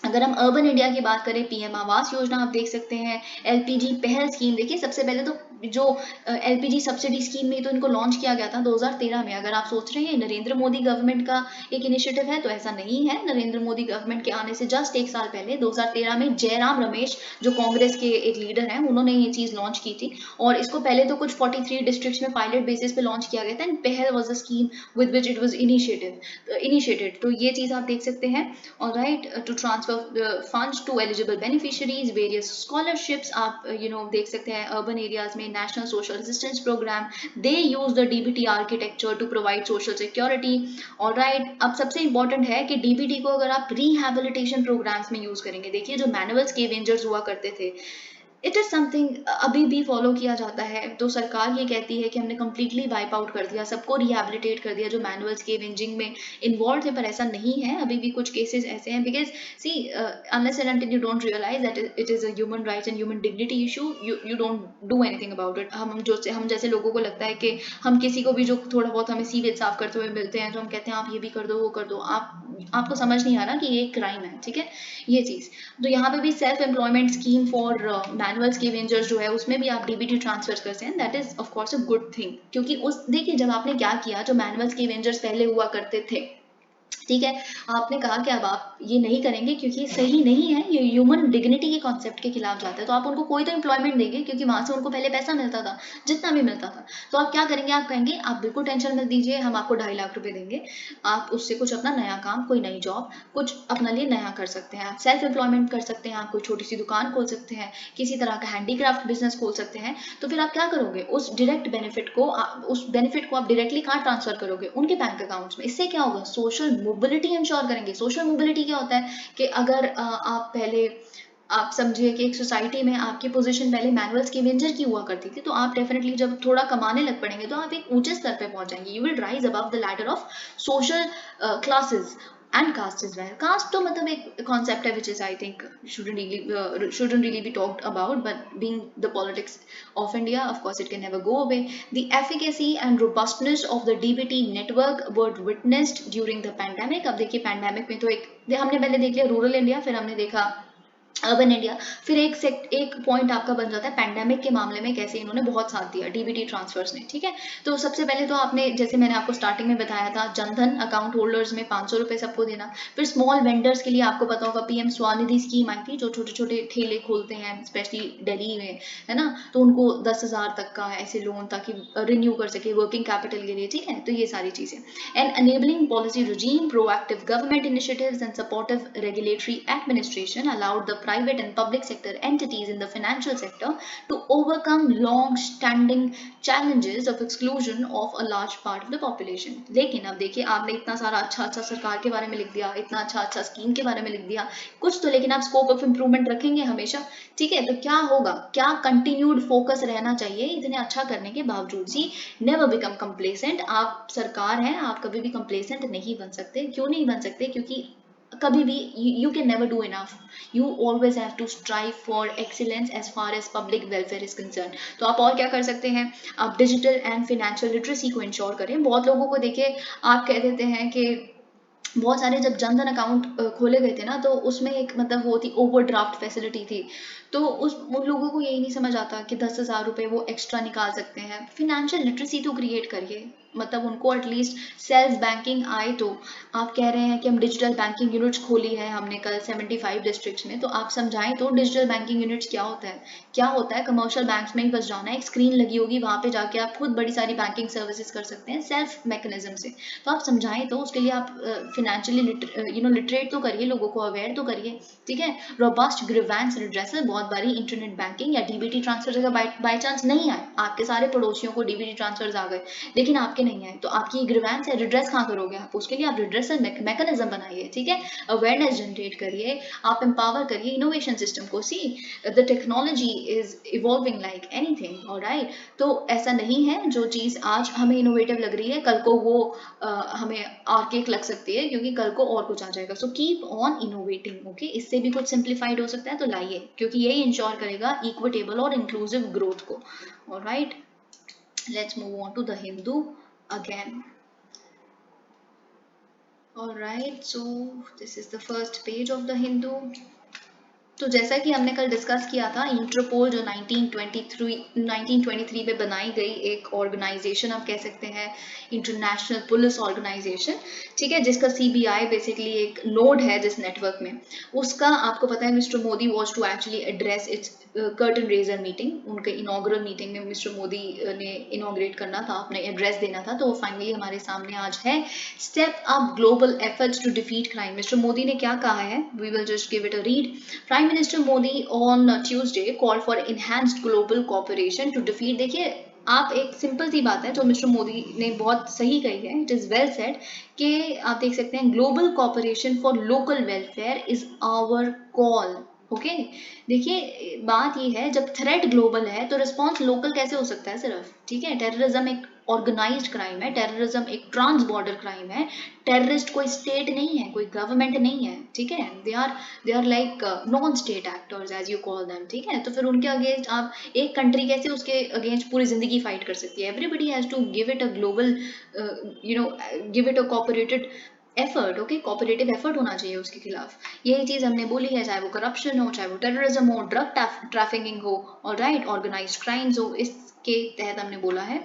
अगर हम अर्बन इंडिया की बात करें, पीएम आवास योजना आप देख सकते हैं। एलपीजी पहल स्कीम, देखिए सबसे पहले तो जो एलपीजी सब्सिडी स्कीम में तो इनको लॉन्च किया गया था 2013 में। अगर आप सोच रहे हैं नरेंद्र मोदी गवर्नमेंट का एक इनिशिएटिव है, तो ऐसा नहीं है। नरेंद्र मोदी गवर्नमेंट के आने से जस्ट एक साल पहले 2013 में जयराम रमेश जो कांग्रेस के एक लीडर हैं, उन्होंने ये चीज लॉन्च की थी। और इसको पहले तो कुछ 43 डिस्ट्रिक्ट्स में पायलट बेसिस पे लॉन्च किया गया था। And Pahal was a scheme with which it was initiated. तो ये चीज आप देख सकते हैं। Alright, to transfer funds to eligible beneficiaries, various scholarships आप देख सकते हैं। अर्बन एरियाज में national social assistance programme, they use the DBT architecture to provide social security. Alright, अब सबसे इंपॉर्टेंट है कि डीबीटी को अगर आप रिहैबिलिटेशन प्रोग्राम्स में यूज करेंगे, देखिए जो मैनुअल स्कैवेंजर्स हुआ करते थे, इट इज समथिंग अभी भी फॉलो किया जाता है। तो सरकार ये कहती है कि हमने कम्प्लीटली वाइप आउट कर दिया, सबको रिहैबिलिटेट कर दिया जो मैनुअल स्कैवेंजिंग में इन्वॉल्व थे, पर ऐसा नहीं है। अभी भी कुछ केसेस ऐसे हैं, because see unless and until you don't realize that it is a human rights and human dignity issue, you don't do anything about it. हम जैसे लोगों को लगता है कि हम किसी को भी जो थोड़ा बहुत हमें सीवेज साफ करते हुए मिलते हैं, तो हम कहते हैं आप ये भी कर दो वो कर दो, आपको समझ नहीं आ रहा कि ये क्राइम है, ठीक है, ये चीज। तो यहाँ पे भी self employment scheme for manual scavengers जो है, उसमें भी आप डीबीटी ट्रांसफर करते हैं। That is of course a good thing, क्योंकि उस देखिए जब आपने क्या किया, जो मैनुअल स्कैवेंजर्स पहले हुआ करते थे ठीक है। आपने कहा कि अब आप ये नहीं करेंगे क्योंकि ये सही नहीं है, ये ह्यूमन डिग्निटी के कॉन्सेप्ट के खिलाफ जाता है, तो आप उनको कोई तो एम्प्लॉयमेंट देंगे क्योंकि वहां से उनको पहले पैसा मिलता था, जितना भी मिलता था। तो आप क्या करेंगे, आप कहेंगे आप बिल्कुल टेंशन मत दीजिए, हम आपको 2.5 लाख रुपए देंगे, आप उससे कुछ अपना नया काम, कोई नई जॉब, कुछ अपना लिए नया कर सकते हैं, आप सेल्फ एम्प्लॉयमेंट कर सकते हैं, आप कोई छोटी सी दुकान खोल सकते हैं, किसी तरह का हैंडीक्राफ्ट बिजनेस खोल सकते हैं। तो फिर आप क्या करोगे, उस डायरेक्ट बेनिफिट को उस बेनिफिट को आप डायरेक्टली कहाँ ट्रांसफर करोगे, उनके बैंक अकाउंट्स में। इससे क्या होगा, सोशल मोबिलिटी इंश्योर करेंगे। सोशल मोबिलिटी क्या होता है कि अगर आप पहले, आप समझिए कि एक सोसाइटी में आपकी पोजीशन पहले मैनुअल स्केवेंजर की हुआ करती थी, तो आप डेफिनेटली जब थोड़ा कमाने लग पड़ेंगे तो आप एक ऊंचे स्तर पे पहुंच जाएंगे, you will rise above the ladder of social classes and caste as well. Caste तो मतलब एक concept है which is I think shouldn't really be talked about, but being the politics of India, of course it can never go away. The efficacy and robustness of the DBT network were witnessed during the pandemic. अब देखिए pandemic में तो हमने पहले देख लिया rural India, फिर हमने देखा अर्बन इंडिया, फिर एक पॉइंट आपका बन जाता है पैंडेमिक के मामले में कैसे इन्होंने बहुत साथ दिया डीबीटी ट्रांसफर्स ने। ठीक है, तो सबसे पहले तो आपने, जैसे मैंने आपको स्टार्टिंग में बताया था, जनधन अकाउंट होल्डर्स में 500 रुपए सबको देना। फिर स्मॉल वेंडर्स के लिए आपको पता होगा पीएम स्वानिधि स्कीम आई थी, जो छोटे छोटे ठेले खोलते हैं स्पेशली दिल्ली में, है ना, तो उनको 10,000 तक का ऐसे लोन, ताकि रिन्यू कर सके वर्किंग कैपिटल के लिए। ठीक है, तो ये सारी चीजें। And enabling policy regime, proactive government initiatives and supportive regulatory administration allowed the private and public sector entities in the financial sector to overcome long-standing challenges of exclusion of a large part of the population. लेकिन अब देखिए, आपने इतना सारा अच्छा अच्छा सरकार के बारे में लिख दिया, इतना अच्छा अच्छा स्कीम के बारे में लिख दिया, कुछ तो लेकिन आप स्कोप ऑफ इम्प्रूवमेंट रखेंगे हमेशा। ठीक है, तो क्या होगा, क्या कंटिन्यूड फोकस रहना चाहिए इतने अच्छा करने के बावजूद। सी, नेवर बिकम कंप्लेसेंट। आप सरकार हैं, आप कभी भी कंप्लेसेंट नहीं बन सकते। क्यों नहीं बन सकते, क्योंकि कभी भी you can never do enough, you always have to strive for excellence as far as public welfare is concern. तो आप और क्या कर सकते हैं, आप डिजिटल एंड फिनेंशियल लिटरेसी को इंश्योर करें। बहुत लोगों को देखिए, आप कह देते हैं कि बहुत सारे जब जनधन अकाउंट खोले गए थे ना, तो उसमें एक मतलब वो थी ओवरड्राफ्ट फैसिलिटी थी, तो उन लोगों को यही नहीं समझ आता कि 10,000 रुपये वो एक्स्ट्रा निकाल सकते हैं। फिनेंशियल लिटरेसी तो क्रिएट करिए, मतलब उनको एटलीस्ट सेल्फ बैंकिंग आए। तो आप कह रहे हैं कि हम डिजिटल बैंकिंग यूनिट्स खोली है हमने कल 75 डिस्ट्रिक्ट्स में, तो आप समझाएं तो डिजिटल बैंकिंग यूनिट्स क्या होता है। क्या होता है, कमर्शियल बैंक्स में ही बस जाना है, एक स्क्रीन लगी होगी, वहां पे जाके आप खुद बड़ी सारी बैंकिंग सर्विसेज कर सकते हैं सेल्फ मैकेनिज्म से। तो आप समझाएं तो, उसके लिए आप फिनेंशियली लिटरेट तो करिए, लोगों को अवेयर तो करिए। ठीक है, रोबस्ट ग्रीवेंस रिड्रेसल, बहुत बारी इंटरनेट बैंकिंग या डीबीटी ट्रांसफर अगर बाई चांस नहीं आए, आपके सारे पड़ोसियों को डीबीटी ट्रांसफर आ गए लेकिन आपके नहीं आए, तो आपकी ग्रीवेंस है रिड्रेस कहाँ करोगे आप, उसके लिए आप रिड्रेसल मैकेनिज्म बनाइए। ठीक है, अवेयरनेस जनरेट करिए, आप एम्पावर करिए इनोवेशन सिस्टम को। See, the technology is evolving like anything, alright. तो ऐसा नहीं है जो चीज आज हमें इनोवेटिव लग रही है कल को वो हमें आर्केक लग सकती है, क्योंकि कल को और कुछ आ जाएगा। So keep on innovating. Okay, इससे भी कुछ सिंप्लीफाइड हो सकता है तो लाइए, क्योंकि यही इंश्योर करेगा इक्विटेबल और इंक्लूसिव ग्रोथ को। Alright, let's move on to the Hindu again. Alright, so this is the first page of the Hindu. तो जैसा कि हमने कल डिस्कस किया था, इंटरपोल जो 1923 में बनाई गई एक ऑर्गेनाइजेशन, आप कह सकते हैं इंटरनेशनल पुलिस ऑर्गेनाइजेशन, ठीक है, जिसका सीबीआई बेसिकली एक नोड है जिस नेटवर्क में, उसका आपको पता है mister Modi was to actually address its curtain raiser meeting. उनके इनॉग्रल मीटिंग में मिस्टर मोदी ने इनॉग्रेट करना था, अपने एड्रेस देना था, तो वो फाइनली हमारे सामने आज है। Step up global efforts to defeat crime. Mister Modi ने क्या कहा है, we will just give it a read. Prime Minister Modi on Tuesday called for enhanced global cooperation to defeat। देखिए, आप एक सिंपल सी बात है जो मिस्टर मोदी ने बहुत सही कही है, इट इज वेल सेड, कि आप देख सकते हैं global cooperation for local welfare is our call. Okay, देखिए बात ये है, जब थ्रेट ग्लोबल है तो रिस्पॉन्स लोकल कैसे हो सकता है सिर्फ। ठीक है, टेररिज्म एक ऑर्गेनाइज्ड क्राइम है, टेररिज्म एक ट्रांस बॉर्डर क्राइम है, टेररिस्ट कोई स्टेट नहीं है, कोई गवर्नमेंट नहीं है। ठीक है, they are like non state actors as you call them. ठीक है, तो फिर उनके अगेंस्ट आप, एक कंट्री कैसे उसके अगेंस्ट पूरी जिंदगी फाइट कर सकती है। Everybody has to give it a global, give it a cooperated effort. Okay, cooperative effort होना चाहिए उसके खिलाफ। यही चीज हमने बोली है, चाहे वो करप्शन हो, चाहे वो टेररिज्म हो, ड्रग ट्रैफिकिंग हो, और राइट ऑर्गेनाइज्ड क्राइम्स हो, इसके तहत हमने बोला है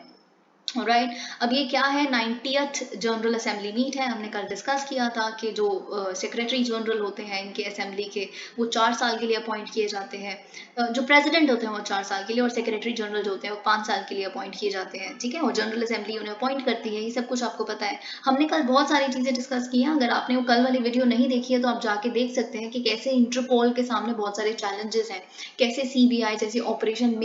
राइट अब ये क्या है, 90th जनरल असेंबली मीट है। हमने कल डिस्कस किया था कि जो सेक्रेटरी जनरल होते हैं इनके असेंबली के, वो 4 साल के लिए अपॉइंट किए जाते हैं। जो प्रेसिडेंट होते हैं वो 4 साल के लिए, और सेक्रेटरी जनरल जो होते हैं वो 5 साल के लिए अपॉइंट किए जाते हैं। ठीक है, और जनरल असेंबली उन्हें अपॉइंट करती है। ये सब कुछ आपको पता है। हमने कल बहुत सारी चीज़ें डिस्कस की हैं। अगर आपने वो कल वाली वीडियो नहीं देखी है तो आप जाके देख सकते हैं कि कैसे इंटरपोल के सामने बहुत सारे चैलेंजेस हैं, कैसे सीबीआई जैसे ऑपरेशन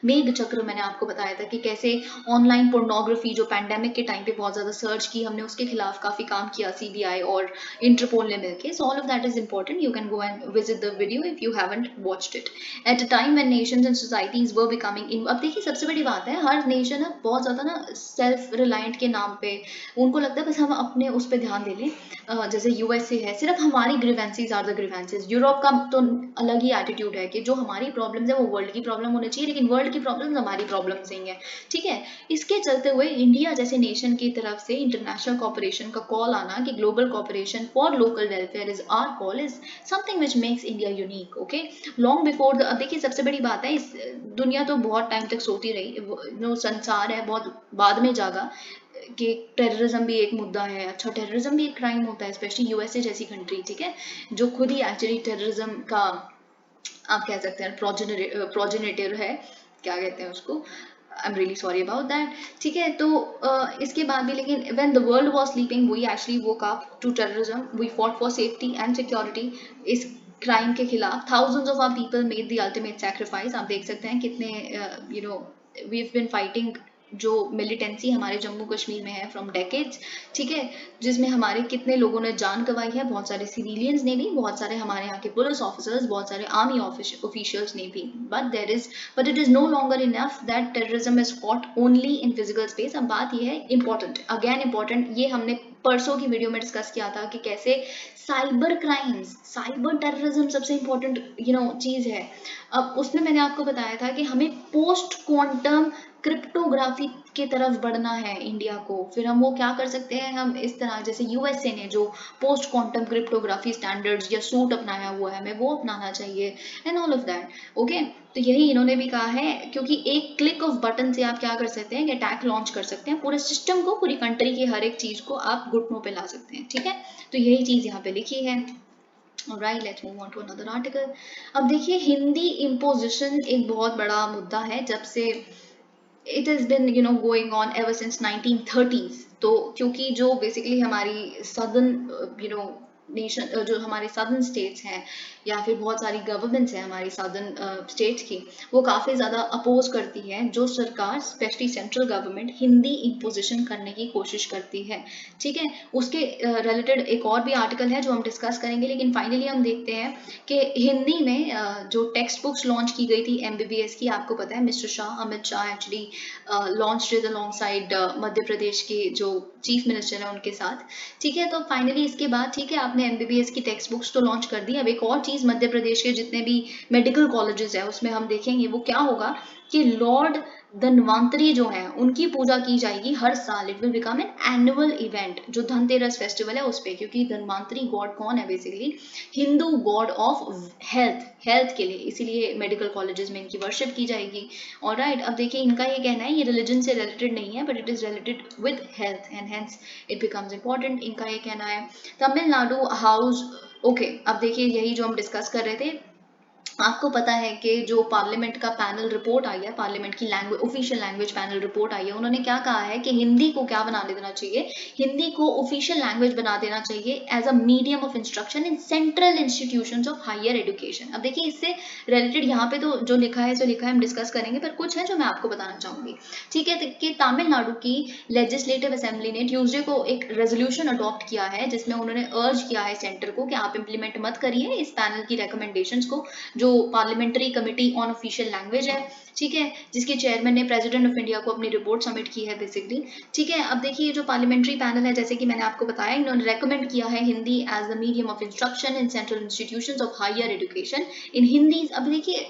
मेघ चक्र मैंने आपको बताया था कि कैसे ऑनलाइन पोर्नोग्राफी जो पैंडेमिक के टाइम पे बहुत ज़्यादा सर्च की, हमने उसके खिलाफ काफ़ी काम किया सीबीआई और इंटरपोल ने मिलके। So all of that is important, you can go and visit the video if you haven't watched it. At a time when nations and societies were becoming in, अब देखिए सबसे बड़ी बात है, हर नेशन ना बहुत ज़्यादा ना सेल्फ रिलायंट के नाम पे उनको लगता है बस हम अपने उस पर ध्यान दे लें। जैसे यूएसए है, सिर्फ हमारी grievances are the grievances. Europe का तो अलग ही एटीट्यूड है कि जो हमारी प्रॉब्लम्स है वो वर्ल्ड की प्रॉब्लम होनी चाहिए, लेकिन वर्ल्ड की प्रॉब्लम्स हमारी प्रॉब्लम्स नहीं है। ठीक है, इसके चलते हुए इंडिया जैसे नेशन की तरफ से इंटरनेशनल कॉपरेशन का कॉल आना कि global cooperation for local welfare is our call is something which makes India unique. Okay, long before the, अब देखिए सबसे बड़ी बात है, इस दुनिया तो बहुत टाइम तक सोती रही, जो संसार है बहुत बाद में जागा कि टेररिज्म भी एक मुद्दा है। अच्छा, टेररिज्म भी एक क्राइम होता है, स्पेशली यूएसए जैसी कंट्री, ठीक है, जो खुद ही एक्चुअली टेररिज्म का आप कह सकते हैं प्रोजेनेटर है, क्या कहते हैं उसको, I am really sorry about that. ठीक है, तो इसके बाद भी, लेकिन when the world was sleeping we actually woke up to terrorism, we fought for safety and security. इस क्राइम के खिलाफ thousands of our people made the ultimate sacrifice. आप देख सकते हैं कितने you know we have been fighting, जो militancy हमारे जम्मू कश्मीर में है फ्रॉम डेकेड्स। ठीक है, जिसमें हमारे कितने लोगों ने जान गंवाई है, बहुत सारे सिविलियंस ने भी, बहुत सारे हमारे यहाँ के पुलिस ऑफिसर्स, बहुत सारे आर्मी ऑफिशियल्स ने भी। But it is no longer enough that terrorism is fought only in physical space. अब बात यह है, इंपॉर्टेंट, अगेन इंपॉर्टेंट, ये हमने परसों की वीडियो में डिस्कस किया था कि कैसे साइबर क्राइम्स, साइबर टेररिज्म सबसे इंपॉर्टेंट चीज है। अब उसमें मैंने आपको बताया था कि हमें पोस्ट क्वांटम क्रिप्टोग्राफी की तरफ बढ़ना है इंडिया को। फिर हम वो क्या कर सकते हैं, हम इस तरह जैसे यूएसए ने जो पोस्ट क्वांटम क्रिप्टोग्राफी स्टैंडर्ड्स या सूट अपनाया हुआ है, हमें वो अपनाना चाहिए and all of that. Okay, तो यही इन्होंने भी कहा है, क्योंकि एक क्लिक ऑफ बटन से आप क्या कर सकते हैं, अटैक लॉन्च कर सकते हैं, पूरे सिस्टम को, पूरी कंट्री की हर एक चीज को आप घुटनों पे ला सकते हैं। ठीक है, तो यही चीज यहाँ पे लिखी है। Alright, let's move on to another article. अब देखिए, हिंदी इम्पोजिशन एक बहुत बड़ा मुद्दा है, जब से it has been going on ever since 1930s। तो क्योंकि जो बेसिकली हमारी सदर्न नेशन, जो हमारे सदर्न स्टेट्स हैं या फिर बहुत सारी गवर्नमेंट्स हैं हमारी सदर्न स्टेट्स की, वो काफ़ी ज़्यादा अपोज करती है जो सरकार, specially central government Hindi imposition करने की कोशिश करती है। ठीक है, उसके रिलेटेड एक और भी आर्टिकल है जो हम डिस्कस करेंगे, लेकिन फाइनली हम देखते हैं कि हिंदी में जो टेक्स्ट बुक्स लॉन्च की गई थी एमबीबीएस की, आपको पता है mister Shah, Amit Shah actually launch it along Madhya Pradesh के जो चीफ मिनिस्टर है उनके साथ। ठीक है, तो फाइनली इसके बाद, ठीक है, आपने एमबीबीएस की टेक्स्ट बुक्स तो लॉन्च कर दी। अब एक और चीज़, मध्य प्रदेश के जितने भी मेडिकल कॉलेजेस है उसमें हम देखेंगे वो क्या होगा कि लॉर्ड धन्वंतरी जो है उनकी पूजा की जाएगी हर साल। It will become an annual event, जो धनतेरस फेस्टिवल है उस पर, क्योंकि धन्वंतरी गॉड कौन है, basically Hindu God of health के लिए, इसीलिए मेडिकल कॉलेजेस में इनकी वर्शिप की जाएगी। और राइट, अब देखिए इनका ये कहना है, ये रिलीजन से रिलेटेड नहीं है, but it is related with health and hence it becomes important. इनका ये कहना है। तमिलनाडु हाउस, ओके, अब देखिए यही जो हम डिस्कस कर रहे थे, आपको पता है कि जो पार्लियामेंट का पैनल रिपोर्ट आई है, पार्लियामेंट की language, official language panel report आई है, उन्होंने क्या कहा है कि हिंदी को क्या बना देना चाहिए, हिंदी को ऑफिशियल लैंग्वेज बना देना चाहिए as a medium of instruction in central institutions of higher education. अब देखिए इससे रिलेटेड यहाँ पे तो जो लिखा है सो लिखा है, हम डिस्कस करेंगे, पर कुछ है जो मैं आपको बताना चाहूंगी। ठीक है, कि तमिलनाडु की लेजिस्लेटिव असेंबली ने ट्यूसडे को एक रेजोल्यूशन अडॉप्ट किया है जिसमें उन्होंने अर्ज किया है सेंटर को कि आप इंप्लीमेंट मत करिए इस पैनल की रिकमेंडेशंस को, जो parliamentary committee on official language है। ठीक है, जिसके चेयरमैन ने प्रेसिडेंट ऑफ इंडिया को अपनी रिपोर्ट सबमिट की है बेसिकली। ठीक है, अब देखिए जो पार्लियामेंट्री पैनल है, जैसे कि मैंने आपको बताया, इन्होंने रेकमेंड किया है Hindi as the medium of instruction in central institutions of higher education in Hindi. अब देखिए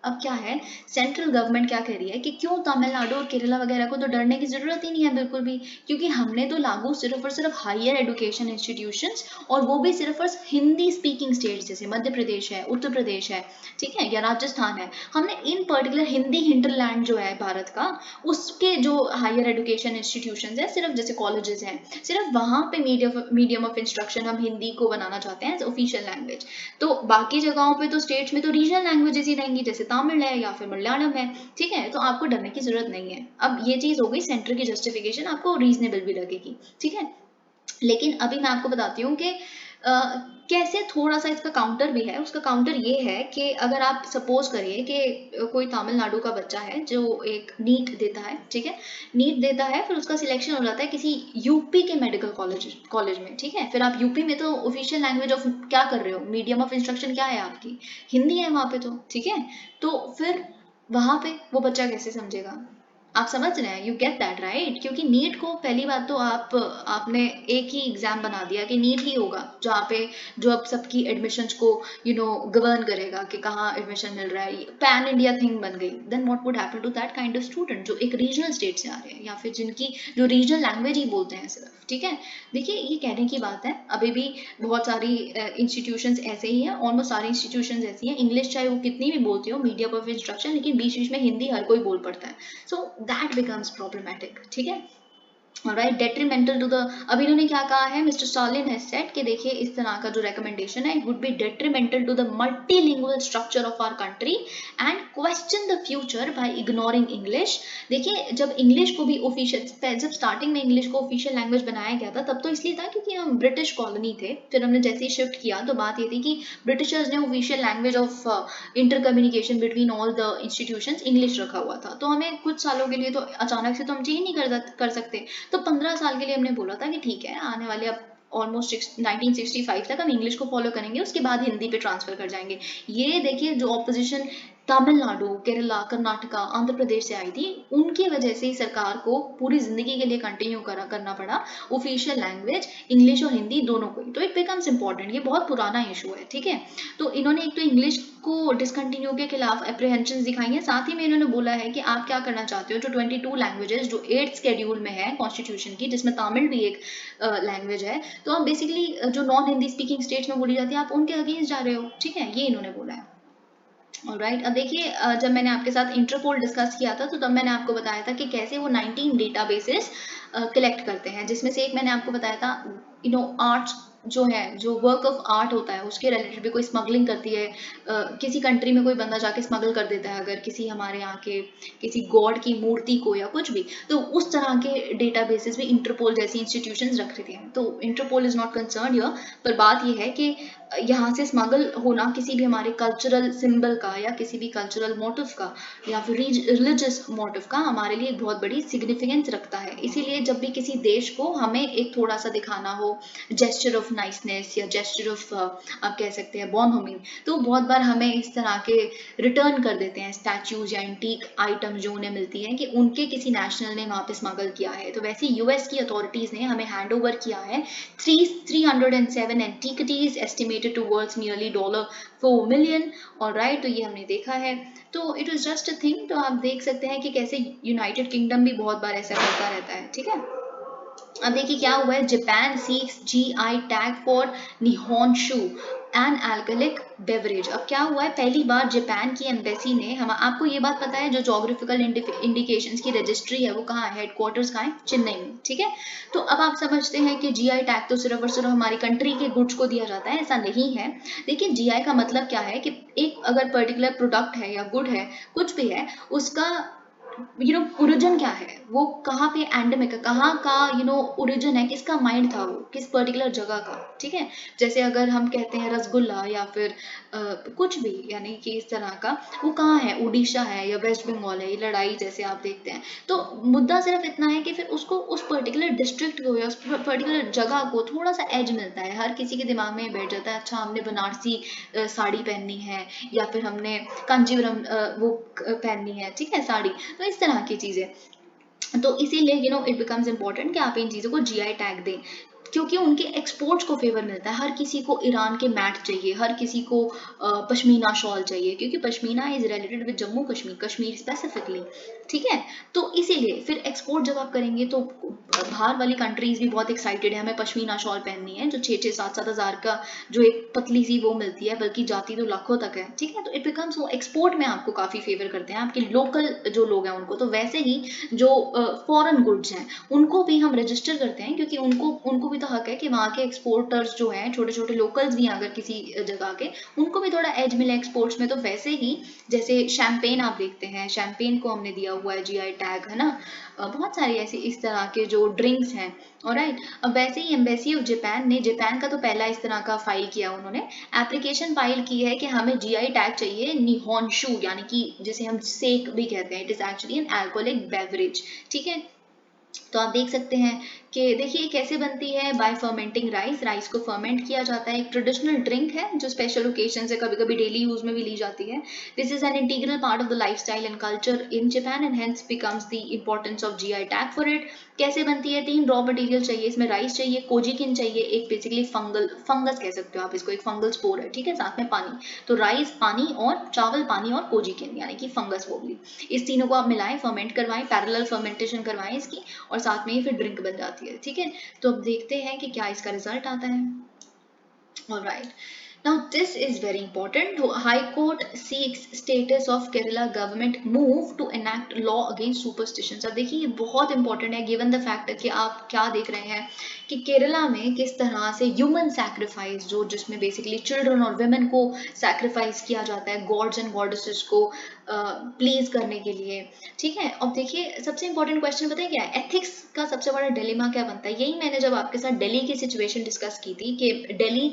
अब क्या है, सेंट्रल गवर्नमेंट क्या कह रही है कि क्यों तमिलनाडु और केरला वगैरह को तो डरने की जरूरत ही नहीं है बिल्कुल भी, क्योंकि हमने तो लागू सिर्फ और सिर्फ हायर एजुकेशन इंस्टीट्यूशंस, और वो भी सिर्फ और हिंदी स्पीकिंग स्टेट्स जैसे मध्य प्रदेश है, उत्तर प्रदेश है, ठीक है, या राजस्थान है, हमने इन पर्टिकुलर हिंदी हिंटरलैंड जो है भारत का, उसके जो हायर एजुकेशन इंस्टीट्यूशंस है, सिर्फ जैसे कॉलेजेस हैं, सिर्फ वहाँ पे मीडियम ऑफ इंस्ट्रक्शन हम हिंदी को बनाना चाहते हैं एज ऑफिशियल लैंग्वेज। तो बाकी जगहों पे तो स्टेट्स में तो रीजनल लैंग्वेजेस ही रहेंगी, जैसे तमिल है या फिर मलयालम है, ठीक है। तो आपको डरने की जरूरत नहीं है। अब ये चीज़ हो गई सेंटर की जस्टिफिकेशन, आपको रीजनेबल भी लगेगी, ठीक है। लेकिन अभी मैं आपको बताती हूँ कि कैसे थोड़ा सा इसका काउंटर भी है। उसका काउंटर ये है कि अगर आप सपोज करिए कि कोई तमिलनाडु का बच्चा है जो एक नीट देता है, ठीक है, नीट देता है, फिर उसका सिलेक्शन हो जाता है किसी यूपी के मेडिकल कॉलेज में, ठीक है। फिर आप यूपी में तो ऑफिशियल लैंग्वेज ऑफ क्या कर रहे हो, मीडियम ऑफ इंस्ट्रक्शन क्या है आपकी, हिंदी है वहाँ पे तो, ठीक है। तो फिर वहाँ पे वो बच्चा कैसे समझेगा? आप समझ रहे हैं, यू गेट दैट राइट। क्योंकि नीट को पहली बात तो आपने एक ही एग्जाम बना दिया कि नीट ही होगा जहाँ पे जो अब सबकी एडमिशन्स को गवर्न करेगा कि कहाँ एडमिशन मिल रहा है, पैन इंडिया थिंग बन गई। Then what would happen to that kind of student जो एक रीजनल स्टेट से आ रहे हैं या फिर जिनकी जो रीजनल लैंग्वेज ही बोलते हैं सिर्फ, ठीक है। देखिए ये कहने की बात है, अभी भी बहुत सारी इंस्टीट्यूशंस ऐसे ही हैं, ऑलमोस्ट सारी इंस्टीट्यूशंस ऐसी हैं, इंग्लिश चाहे वो कितनी भी बोलती हो मीडियम ऑफ इंस्ट्रक्शन, लेकिन बीच बीच में हिंदी हर कोई बोल पड़ता है। सो दैट बिकम्स प्रॉब्लमैटिक, ठीक है। राइट, डेट्रीमेंटल टू द, अब इन्होंने क्या कहा है, मिस्टर स्टालिन हैज सेड कि देखिए इस तरह का जो रिकमेंडेशन है, it would be detrimental to the multilingual structure of our country and question the future by ignoring English. देखिए जब इंग्लिश को भी ऑफिशियल, जब स्टार्टिंग में इंग्लिश को ऑफिशियल लैंग्वेज बनाया गया था तब तो इसलिए था क्योंकि हम ब्रिटिश कॉलोनी थे। फिर हमने जैसे ही शिफ्ट किया तो बात ये थी कि ब्रिटिशर्स ने official language of inter communication between all the institutions English रखा हुआ था। तो हमें कुछ सालों के लिए तो अचानक से तो हम चेंज नहीं कर सकते। तो 15 साल के लिए हमने बोला था कि ठीक है, आने वाले अब ऑलमोस्ट 1965 तक हम इंग्लिश को फॉलो करेंगे, उसके बाद हिंदी पे ट्रांसफर कर जाएंगे। ये देखिए जो ऑपोजिशन तमिलनाडु, केरला, कर्नाटका, आंध्र प्रदेश से आई थी, उनकी वजह से ही सरकार को पूरी जिंदगी के लिए कंटिन्यू करना पड़ा ऑफिशियल लैंग्वेज इंग्लिश और हिंदी दोनों को। तो इट बिकम्स इंपॉर्टेंट, ये बहुत पुराना इशू है, ठीक है। तो इन्होंने एक तो इंग्लिश को डिसकंटिन्यू के खिलाफ एप्रीहेंशन दिखाई है, साथ ही में इन्होंने बोला है कि आप क्या करना चाहते हो, जो 22 लैंग्वेजेस जो 8th शेड्यूल में है कॉन्स्टिट्यूशन की, जिसमें तमिल भी एक लैंग्वेज है, तो आप बेसिकली जो नॉन हिंदी स्पीकिंग स्टेट्स में बोली जाती है आप उनके अगेंस्ट जा रहे हो, ठीक है। ये इन्होंने बोला है। ऑलराइट, अब देखिए जब मैंने आपके साथ इंटरपोल डिस्कस किया था तो तब मैंने आपको बताया था कि कैसे वो 19 डेटाबेसेस कलेक्ट करते हैं, जिसमें से एक मैंने आपको बताया था आर्ट्स जो है, जो वर्क ऑफ आर्ट होता है उसके रिलेटेड भी कोई स्मगलिंग करती है, किसी कंट्री में कोई बंदा जाके स्मगल कर देता है अगर किसी हमारे यहाँ के किसी गॉड की मूर्ति को या कुछ भी, तो उस तरह के डेटाबेसेस भी इंटरपोल जैसी इंस्टीट्यूशंस रख रही हैं। तो Interpol is not concern here, पर बात यह है कि यहाँ से स्मगल होना किसी भी हमारे कल्चरल सिंबल का या किसी भी कल्चरल मोटिव का या फिर रिलीजियस मोटिव का हमारे लिए एक बहुत बड़ी सिग्निफिकेंस रखता है। इसीलिए जब भी किसी देश को हमें एक थोड़ा सा दिखाना हो जेस्चर ऑफ नाइसनेस या जेस्चर ऑफ आप कह सकते हैं बॉनहोमिंग, तो बहुत बार हमें इस तरह के रिटर्न कर देते हैं स्टैचूज या एंटीक आइटम जो उन्हें मिलती हैं कि उनके किसी नेशनल ने वहाँ पे स्मगल किया है। तो वैसे यूएस की अथॉरिटीज़ ने हमें हैंड ओवर किया है 307 antiquities estimated to worth nearly $4 million. और राइट, तो ये हमने देखा है। तो it was just a thing. तो आप देख सकते हैं कि कैसे यूनाइटेड किंगडम भी बहुत बार ऐसा करता रहता है, ठीक है। अब देखिए क्या हुआ है, Japan seeks GI tag for nihonshu an alcoholic beverage. अब क्या हुआ है, पहली बार जापान की एम्बेसी ने, हम आपको ये बात पता है जो जोग्राफिकल इंडिकेशंस की रजिस्ट्री है वो कहाँ है, हेडक्वार्टर्स कहाँ है, चेन्नई में, ठीक है। तो अब आप समझते हैं कि जीआई टैग तो सिर्फ और सिर्फ हमारी कंट्री के गुड्स को दिया जाता है, ऐसा नहीं है। देखिए जीआई का मतलब क्या है कि एक अगर पर्टिकुलर प्रोडक्ट है या गुड है, कुछ भी है, उसका ओरिजिन क्या है, वो कहाँ पे एंडेमिक है, कहाँ का ओरिजिन है, किसका माइंड था वो, किस पर्टिकुलर जगह का, ठीक है। जैसे अगर हम कहते हैं रसगुल्ला या फिर कुछ भी, यानी कि इस तरह का, वो कहाँ है, उड़ीसा है या वेस्ट बंगाल है, ये लड़ाई जैसे आप देखते हैं। तो मुद्दा सिर्फ इतना है कि फिर उसको उस पर्टिकुलर डिस्ट्रिक्ट को या उस पर्टिकुलर जगह को थोड़ा सा एज मिलता है, हर किसी के दिमाग में बैठ जाता है, अच्छा हमने बनारसी साड़ी पहननी है या फिर हमने कांजीवरम वो पहननी है, ठीक है, साड़ी। तो इस तरह की चीजें, तो इसीलिए इट बिकम्स इम्पोर्टेंट कि आप इन चीज़ों को जीआई टैग दें। क्योंकि उनके एक्सपोर्ट्स को फेवर मिलता है। हर किसी को ईरान के मैट चाहिए, हर किसी को पश्मीना शॉल चाहिए, क्योंकि pashmina is related with Jammu Kashmir, Kashmir specifically, ठीक है। तो इसीलिए फिर एक्सपोर्ट जब आप करेंगे तो बाहर वाली कंट्रीज भी बहुत एक्साइटेड है, हमें पश्मीना शॉल पहननी है, जो 6-6 7-7 हज़ार का जो एक पतली सी वो मिलती है, बल्कि जाती तो लाखों तक है, ठीक है। तो इट बिकम्स वो एक्सपोर्ट में आपको काफी फेवर करते हैं, आपके लोकल जो लोग हैं उनको। तो वैसे ही जो फॉरेन गुड्स हैं उनको भी हम रजिस्टर करते हैं, क्योंकि उनको भी तो हक है कि वहाँ के एक्सपोर्टर्स जो हैं, छोटे छोटे लोकल्स भी हैं अगर किसी जगह के, उनको भी थोड़ा एज मिले एक्सपोर्ट्स में। तो वैसे ही जैसे शैम्पेन आप देखते हैं, शैम्पेन को हमने दिया हुआ है जीआई टैग, है ना। बहुत सारी ऐसी इस तरह के जो ड्रिंक्स हैं, ऑलराइट। अब वैसे ही एम्बेसी ऑफ जापान ने, जापान का तो पहला इस तरह का फाइल किया, उन्होंने एप्लीकेशन फाइल की है कि हमें जीआई टैग चाहिए निहोनशू, यानी कि जिसे हम सेक भी कहते हैं, it is actually an alcoholic beverage, ठीक है। तो आप देख सकते हैं कि देखिए कैसे बनती है, बाय फर्मेंटिंग राइस, राइस को फर्मेंट किया जाता है, एक ट्रेडिशनल ड्रिंक है जो स्पेशल ओकेजन से कभी कभी डेली यूज में भी ली जाती है। This is an integral part of the lifestyle and culture in Japan and hence becomes the importance of GI tag for it. कैसे बनती है, 3 रॉ मटेरियल चाहिए, इसमें राइस चाहिए, कोजिकिन चाहिए, एक बेसिकली फंगस कह सकते हो आप इसको, एक फंगल स्पोर है, ठीक है, साथ में पानी। तो राइस, पानी और चावल, पानी और कोजिकिन यानी कि फंगस वोगली, इस तीनों को आप मिलाएं, फर्मेंट करवाएं, पैरेलल फर्मेंटेशन करवाएं इसकी, और साथ में ही फिर ड्रिंक बन जाती है, ठीक है। तो अब देखते हैं कि क्या इसका रिजल्ट आता है। Alright, now this is very important. High Court seeks status of Kerala government move to enact law against superstitions। अब देखिए ये बहुत इंपॉर्टेंट है, गिवन द फैक्ट कि आप क्या देख रहे हैं कि केरला में किस तरह से ह्यूमन सैक्रिफाइस, जो जिसमें बेसिकली चिल्ड्रन और वेमेन को सैक्रिफाइस किया जाता है गॉड्स एंड गॉडेसेस को प्लीज करने के लिए, ठीक है। अब देखिए सबसे इंपॉर्टेंट क्वेश्चन पता है क्या है, एथिक्स का सबसे बड़ा डिलेमा क्या बनता है। यही मैंने जब आपके साथ दिल्ली की सिचुएशन डिस्कस की थी कि दिल्ली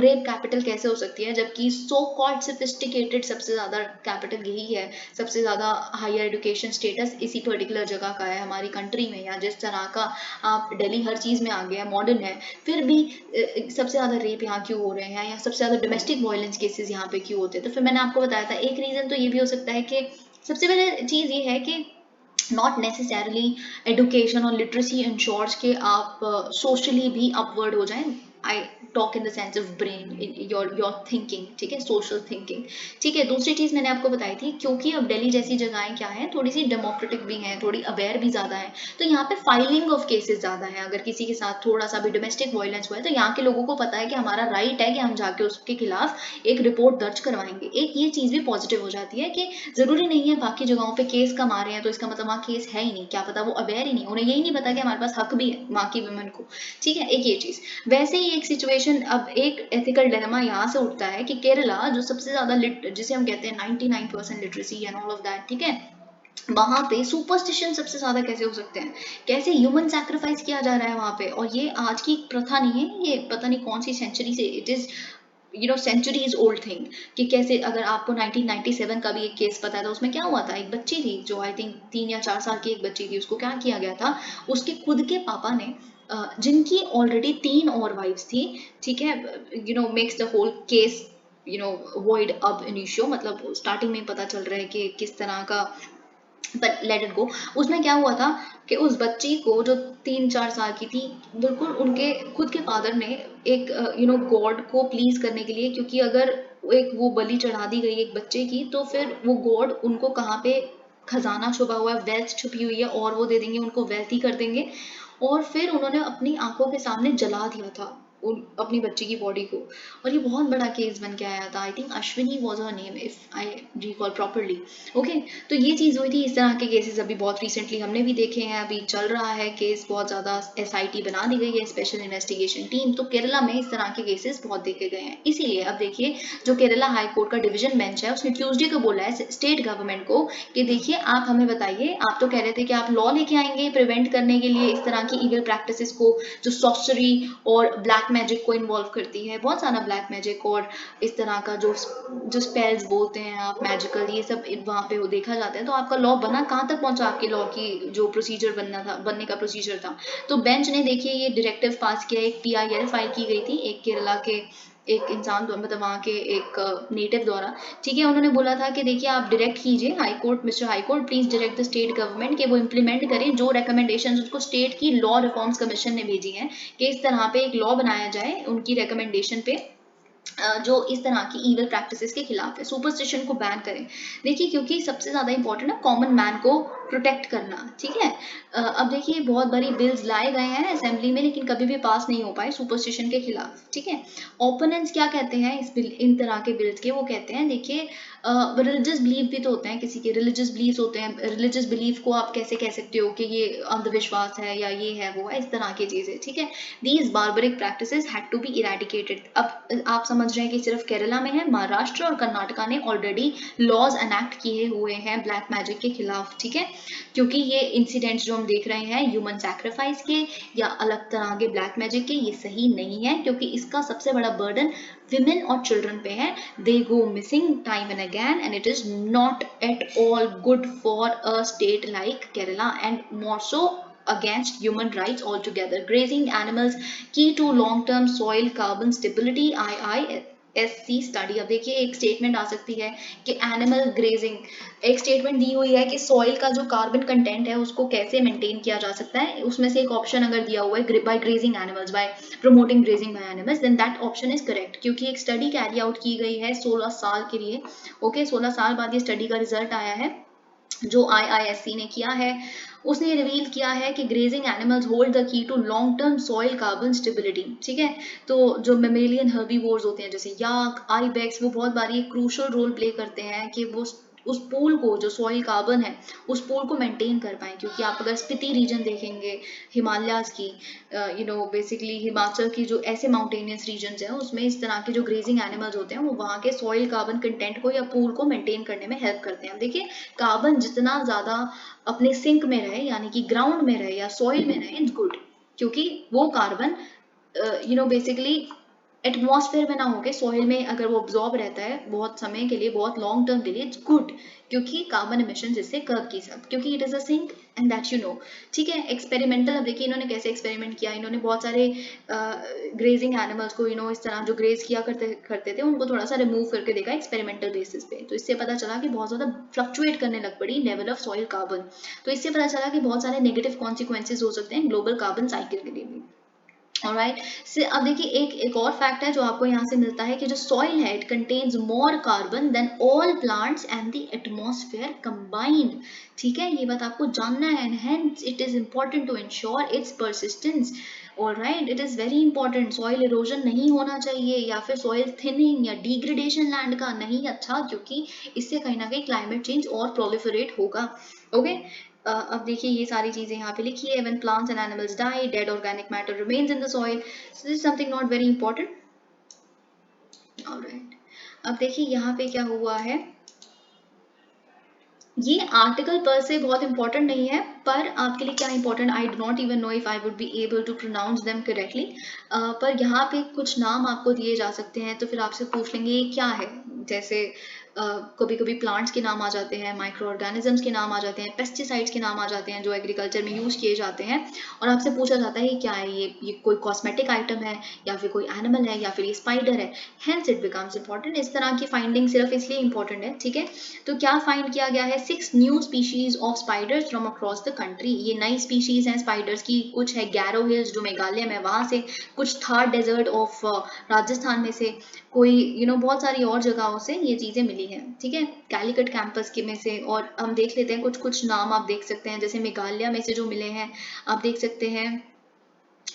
रेप कैपिटल कैसे हो सकती है, जबकि सो कॉल्ड सोफिस्टिकेटेड सबसे ज्यादा कैपिटल यही है, सबसे ज्यादा हायर एजुकेशन स्टेटस इसी पर्टिकुलर जगह का है हमारी कंट्री में। या जिस तरह का आप दिल्ली हर चीज में आ गया, मॉडर्न है, फिर भी सबसे ज्यादा रेप यहाँ क्यों हो रहे हैं, या सबसे ज्यादा डोमेस्टिक वायलेंस केसेस यहाँ पे क्यों होते हैं। तो फिर मैंने आपको बताया था एक रीजन तो ये भी हो सकता है कि सबसे पहले चीज ये है कि नॉट नेसेसरली एडुकेशन और लिटरेसी इंश्योर्स के आप सोशली भी अपवर्ड हो जाएं। I talk in the sense of brain, your thinking, ठीक है, सोशल थिंकिंग, ठीक है। दूसरी चीज मैंने आपको बताई थी, क्योंकि अब दिल्ली जैसी जगहें क्या है, थोड़ी सी डेमोक्रेटिक भी हैं, थोड़ी अवेयर भी ज्यादा है, तो यहाँ पे फाइलिंग ऑफ केसेस ज्यादा है। अगर किसी के साथ थोड़ा सा भी डोमेस्टिक वायलेंस हुआ है तो यहाँ के लोगों को पता है कि हमारा राइट है कि हम जाके उसके खिलाफ एक रिपोर्ट दर्ज करवाएंगे। एक ये चीज भी पॉजिटिव हो जाती है कि जरूरी नहीं है बाकी जगहों पे केस कम आ रहे हैं तो इसका मतलब वहाँ केस है ही नहीं, क्या पता वो अवेयर ही नहीं, उन्हें यही नहीं पता कि हमारे पास हक भी है वहाँ की वुमेन को, ठीक है। एक ये चीज, वैसे ही एक सिचुएशन, अब एक एथिकल डिलेमा यहाँ से उठता है कि केरला जो सबसे ज्यादा जिसे हम कहते हैं 99% literacy and all of that, ठीक है, वहां पे सुपरस्टिशन सबसे ज्यादा कैसे हो सकते हैं, कैसे ह्यूमन सैक्रिफाइस किया जा रहा है वहां पे। और ये आज की प्रथा नहीं है, ये पता नहीं कौन सी सेंचुरी से, it is centuries old thing, कि कैसे, अगर आपको 1997 का भी एक केस पता है तो उसमें क्या हुआ था, एक बच्ची थी जो आई थिंक 3 या 4 साल की एक बच्ची थी, उसको क्या किया गया था, उसके खुद के पापा ने जिनकी ऑलरेडी 3 और वाइफ्स थी, ठीक है, makes the whole case void ab initio, मतलब स्टार्टिंग में पता चल रहा है कि किस तरह का, बट लेट इट गो। उसमें क्या हुआ था कि उस बच्ची को जो 3-4 साल की थी, बिल्कुल उनके खुद के फादर ने एक गॉड को प्लीज करने के लिए, क्योंकि अगर एक वो बलि चढ़ा दी गई एक बच्चे की तो फिर वो गॉड उनको कहाँ पे खजाना छुपा हुआ है, वेल्थ छुपी हुई है, और वो दे देंगे उनको, वेल्थ ही कर देंगे। और फिर उन्होंने अपनी आंखों के सामने जला दिया था अपनी बच्ची की बॉडी को, और ये बहुत बड़ा केस बन के आया था। I think Ashwini was her name if I recall properly, okay. तो ये चीज हुई थी, इस तरह के केसेस अभी बहुत रिसेंटली हमने भी देखे हैं, अभी चल रहा है केस, बहुत ज्यादा एसआईटी बना दी गई है, स्पेशल इन्वेस्टिगेशन टीम। तो केरला में इस तरह के केसेस बहुत देखे गए हैं। इसीलिए अब देखिए जो केरला हाई कोर्ट का डिवीजन बेंच है उसने ट्यूसडे को बोला है स्टेट गवर्नमेंट को कि देखिए आप हमें बताइए, आप तो कह रहे थे कि आप लॉ लेके आएंगे प्रिवेंट करने के लिए इस तरह की इविल प्रैक्टिसेस को, जो सॉर्सरी और ब्लैक मैजिक को इन्वॉल्व करती है, बहुत सारा ब्लैक मैजिक और इस तरह का जो जो स्पेल्स बोलते हैं आप, मैजिकल, ये सब वहाँ पे वो देखा जाता है। तो आपका लॉ बना, कहाँ तक पहुंचा आपके लॉ की जो प्रोसीजर बनना था, बनने का प्रोसीजर था। तो बेंच ने देखिए ये डायरेक्टिव पास किया, एक PIL फाइल की गई थी एक केरला के एक इंसान मतलब वहाँ के एक नेटिव द्वारा, ठीक है। उन्होंने बोला था कि देखिए आप डायरेक्ट कीजिए high court, mister high court please direct the state government कि वो इम्प्लीमेंट करें जो रिकमेंडेशंस उसको स्टेट की लॉ रिफॉर्म्स कमीशन ने भेजी हैं कि इस तरह पे एक लॉ बनाया जाए उनकी रिकमेंडेशन पे, जो इस तरह की ईवल प्रैक्टिसेस के खिलाफ है, सुपरस्टिशन को बैन करें। देखिए क्योंकि सबसे ज़्यादा इंपॉर्टेंट है कॉमन मैन को प्रोटेक्ट करना, ठीक है। अब देखिए बहुत बड़ी बिल्स लाए गए हैं असेंबली में लेकिन कभी भी पास नहीं हो पाए सुपरस्टिशन के खिलाफ, ठीक है। ओपोनेंट्स क्या कहते हैं इस बिल, इन तरह के बिल्स के, वो कहते हैं देखिए रिलीजियस बिलीफ भी तो होते हैं, किसी के रिलीजियस बिलीफ होते हैं, रिलीजियस बिलीफ को आप कैसे कह सकते हो कि ये अंधविश्वास है या ये है वो है, इस तरह की चीज़ें, ठीक है। These barbaric practices had to be eradicated. अब आप समझ रहे हैं कि सिर्फ केरला में है, महाराष्ट्र और कर्नाटका ने ऑलरेडी लॉज एनेक्ट किए हुए हैं ब्लैक मैजिक के खिलाफ, ठीक है। क्योंकि ये इंसिडेंट्स जो हम देख रहे हैं ह्यूमन सैक्रिफाइस के या अलग तरह के ब्लैक मैजिक के, ये सही नहीं है क्योंकि इसका सबसे बड़ा बर्डन women और children पे है। They go missing time and again and it is not at all good for a state like Kerala and more so against human rights altogether. Grazing animals key to long term soil carbon stability, IISC study. अब देखिए एक statement आ सकती है कि animal grazing, एक statement दी हुई है कि सॉइल का जो कार्बन कंटेंट है उसको कैसे मेंटेन किया जा सकता है, उसमें से एक ऑप्शन अगर दिया हुआ है by grazing animals, by promoting grazing by animals, then that option is correct. क्योंकि एक स्टडी कैरी आउट की गई है 16 साल के लिए, ओके 16 साल बाद ये स्टडी का रिजल्ट आया है जो IISC ने किया है। उसने रिवील किया है कि grazing animals hold the key to long term soil carbon stability, ठीक है। तो जो मेमेलियन हर्बीवोर्स होते हैं जैसे याक, आईबेक्स, वो बहुत बारी एक क्रूशल रोल प्ले करते हैं कि वो उस पूल को, जो सॉइल कार्बन है उस पूल को मेंटेन कर पाएँ। क्योंकि आप अगर स्पीति रीजन देखेंगे हिमालयाज की, बेसिकली हिमाचल की जो ऐसे माउंटेनियस रीजन्स हैं उसमें इस तरह के जो ग्रेजिंग एनिमल्स होते हैं वो वहाँ के सॉइल कार्बन कंटेंट को या पूल को मेंटेन करने में हेल्प करते हैं। अब देखिए कार्बन जितना ज़्यादा अपने सिंक में रहे यानी कि ग्राउंड में रहे या सॉइल में रहे, इट्स गुड। क्योंकि वो कार्बन बेसिकली एटमॉस्फेयर में ना होके सॉइल में अगर वो ऑब्जॉर्ब रहता है बहुत समय के लिए, बहुत लॉन्ग टर्म के लिए, इट्स गुड। क्योंकि कार्बन इमिशन इससे कर्व की सब, क्योंकि it is a sink and that ठीक है। एक्सपेरिमेंटल, अब देखिए इन्होंने कैसे एक्सपेरिमेंट किया, इन्होंने बहुत सारे ग्रेजिंग एनिमल्स को इस तरह जो ग्रेज किया करते करते थे उनको थोड़ा सा रिमूव करके देखा एक्सपेरिमेंटल बेसिस पे। तो इससे पता चला कि बहुत ज़्यादा फ्लक्चुएट करने लग पड़ी लेवल ऑफ सॉइल कार्बन। तो इससे पता चला कि बहुत सारे नेगेटिव कॉन्सिक्वेंसेज हो सकते हैं ग्लोबल कार्बन साइकिल के लिए भी। ऑलराइट से अब देखिए एक और फैक्ट है जो आपको यहाँ से मिलता है कि जो सॉइल है it contains more carbon than all plants and the atmosphere combined, ठीक है। ये बात आपको जानना है and hence it is important to ensure its persistence. Alright, it is very important. Soil erosion नहीं होना चाहिए या फिर सॉइल थिनिंग या डिग्रेडेशन लैंड का नहीं अच्छा, क्योंकि इससे कहीं ना कहीं क्लाइमेट चेंज और प्रोलिफरेट होगा। ओके अब देखिए ये सारी चीजें यहाँ पे लिखी है। When plants and animals die, dead organic matter remains in the soil. So this is something not very important. Alright. अब देखिए यहाँ पे क्या हुआ है, ये आर्टिकल पर से बहुत इंपॉर्टेंट नहीं है पर आपके लिए क्या important, I do not even know if I would be able to pronounce them correctly. पर यहाँ पे कुछ नाम आपको दिए जा सकते हैं तो फिर आपसे पूछ लेंगे ये क्या है। जैसे कभी कभी प्लांट्स के नाम आ जाते हैं, माइक्रो ऑर्गेनिजम्स के नाम आ जाते हैं, पेस्टिसाइड्स के नाम आ जाते हैं जो एग्रीकल्चर में यूज किए जाते हैं, और आपसे पूछा जाता है ये क्या है, ये कोई कॉस्मेटिक आइटम है या फिर कोई एनिमल है या फिर ये स्पाइडर है। Hence it becomes important. इस तरह की फाइंडिंग सिर्फ इसलिए इंपॉर्टेंट है, ठीक है। तो क्या फाइंड किया गया है, 6 new species of spiders from across the country. ये नई स्पीशीज हैं स्पाइडर्स की, कुछ है गैरो हिल्स जो मेघालय में वहां से, कुछ थार डेजर्ट ऑफ राजस्थान में से, कोई बहुत सारी और जगहों से ये चीजें मिली हैं, ठीक है, कैलिकट कैंपस के में से। और हम देख लेते हैं कुछ कुछ नाम आप देख सकते हैं, जैसे मेघालय में से जो मिले हैं आप देख सकते हैं।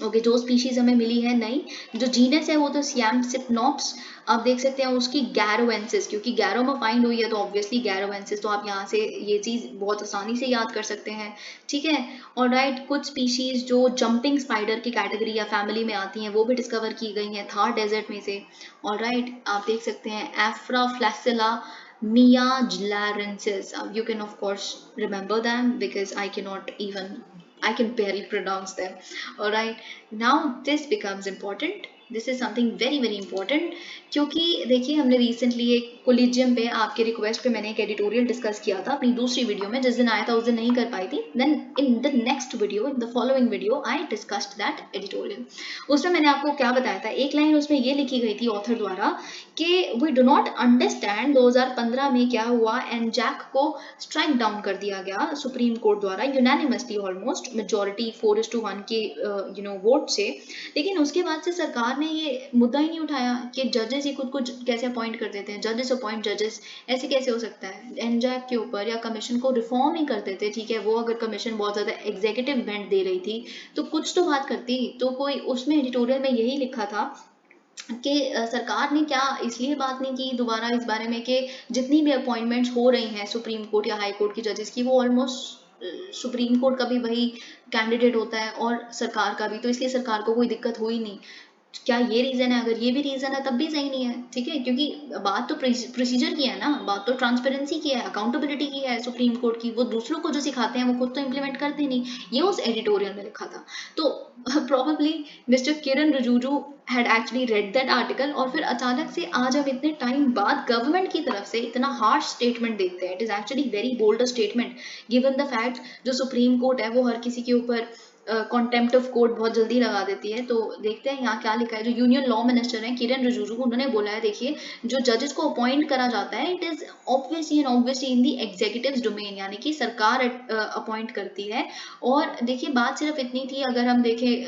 ओके जो स्पीशीज हमें मिली है नई, जो जीनस है वो तो सियाम सिपनॉप्स, आप देख सकते हैं उसकी गैरोवेंसिस, क्योंकि गैरो में फाइंड हुई है तो ऑब्वियसली गैरोवेंसिस, तो आप यहाँ से ये चीज बहुत आसानी से याद कर सकते हैं, ठीक है। और राइट कुछ स्पीशीज जो जंपिंग स्पाइडर की कैटेगरी या फैमिली में आती हैं वो भी डिस्कवर की गई हैं थार डेजर्ट में से। और राइट आप देख सकते हैं एफ्राफ्लैसिला miajarensis. You can of course remember them because I can barely pronounce them. Alright, now this becomes important. This is something very very important, क्योंकि देखिए हमने रिसेंटली एक कोलिजियम पे आपके रिक्वेस्ट पे मैंने एक एडिटोरियल डिस्कस किया था अपनी दूसरी वीडियो में, जिस दिन आया था उस दिन नहीं कर पाई थी। Then in the next video, in the following video, I discussed that editorial. उसमें मैंने आपको क्या बताया था, एक लाइन उसमें ये लिखी गई थी ऑथर द्वारा कि वी डू नॉट अंडरस्टैंड 2015 में क्या हुआ, एनजैक को स्ट्राइक डाउन कर दिया गया सुप्रीम कोर्ट द्वारा यूनानिमसली, ऑलमोस्ट मेजॉरिटी 4:1 के वोट से। लेकिन उसके बाद से सरकार ने ये मुद्दा ही नहीं उठाया कि जजेस ही खुद को कैसे अपॉइंट कर देते हैं, जजेस अपॉइंट जजेस, ऐसे कैसे हो सकता है। एनजैक के ऊपर या कमीशन को रिफॉर्म ही कर देते, ठीक है, वो अगर कमीशन बहुत ज़्यादा एग्जीक्यूटिव बेंड दे रही थी तो कुछ तो बात करती। तो कोई उसमें एडिटोरियल में यही लिखा था कि सरकार ने क्या इसलिए बात नहीं की दोबारा इस बारे में कि जितनी भी अपॉइंटमेंट्स हो रही हैं सुप्रीम कोर्ट या हाई कोर्ट की जजेस की, वो ऑलमोस्ट सुप्रीम कोर्ट का भी वही कैंडिडेट होता है और सरकार का भी, तो इसलिए सरकार को कोई दिक्कत हुई नहीं। क्या ये रीजन है? अगर ये भी रीजन है तब भी सही नहीं है, ठीक है, क्योंकि बात तो प्रोसीजर की है ना, बात तो ट्रांसपेरेंसी की है, अकाउंटेबिलिटी की है सुप्रीम कोर्ट की। वो दूसरों को जो सिखाते हैं वो खुद तो इम्प्लीमेंट करते नहीं, ये उस एडिटोरियल में लिखा था। तो probably mister Kiran Rijiju had actually read that article, और फिर अचानक से आज हम इतने टाइम बाद गवर्नमेंट की तरफ से इतना हार्श स्टेटमेंट देखते हैं। It is actually very bold statement given the fact जो सुप्रीम कोर्ट है वो हर किसी के ऊपर कॉन्टेम्प्ट ऑफ कोर्ट बहुत जल्दी लगा देती है। तो देखते हैं यहाँ क्या लिखा है। जो यूनियन लॉ मिनिस्टर हैं किरण रिजिजू, उन्होंने बोला है देखिए जो जजेस को अपॉइंट करा जाता है it is obviously in the executive domain, यानी कि सरकार अपॉइंट करती है। और देखिए बात सिर्फ इतनी थी, अगर हम देखें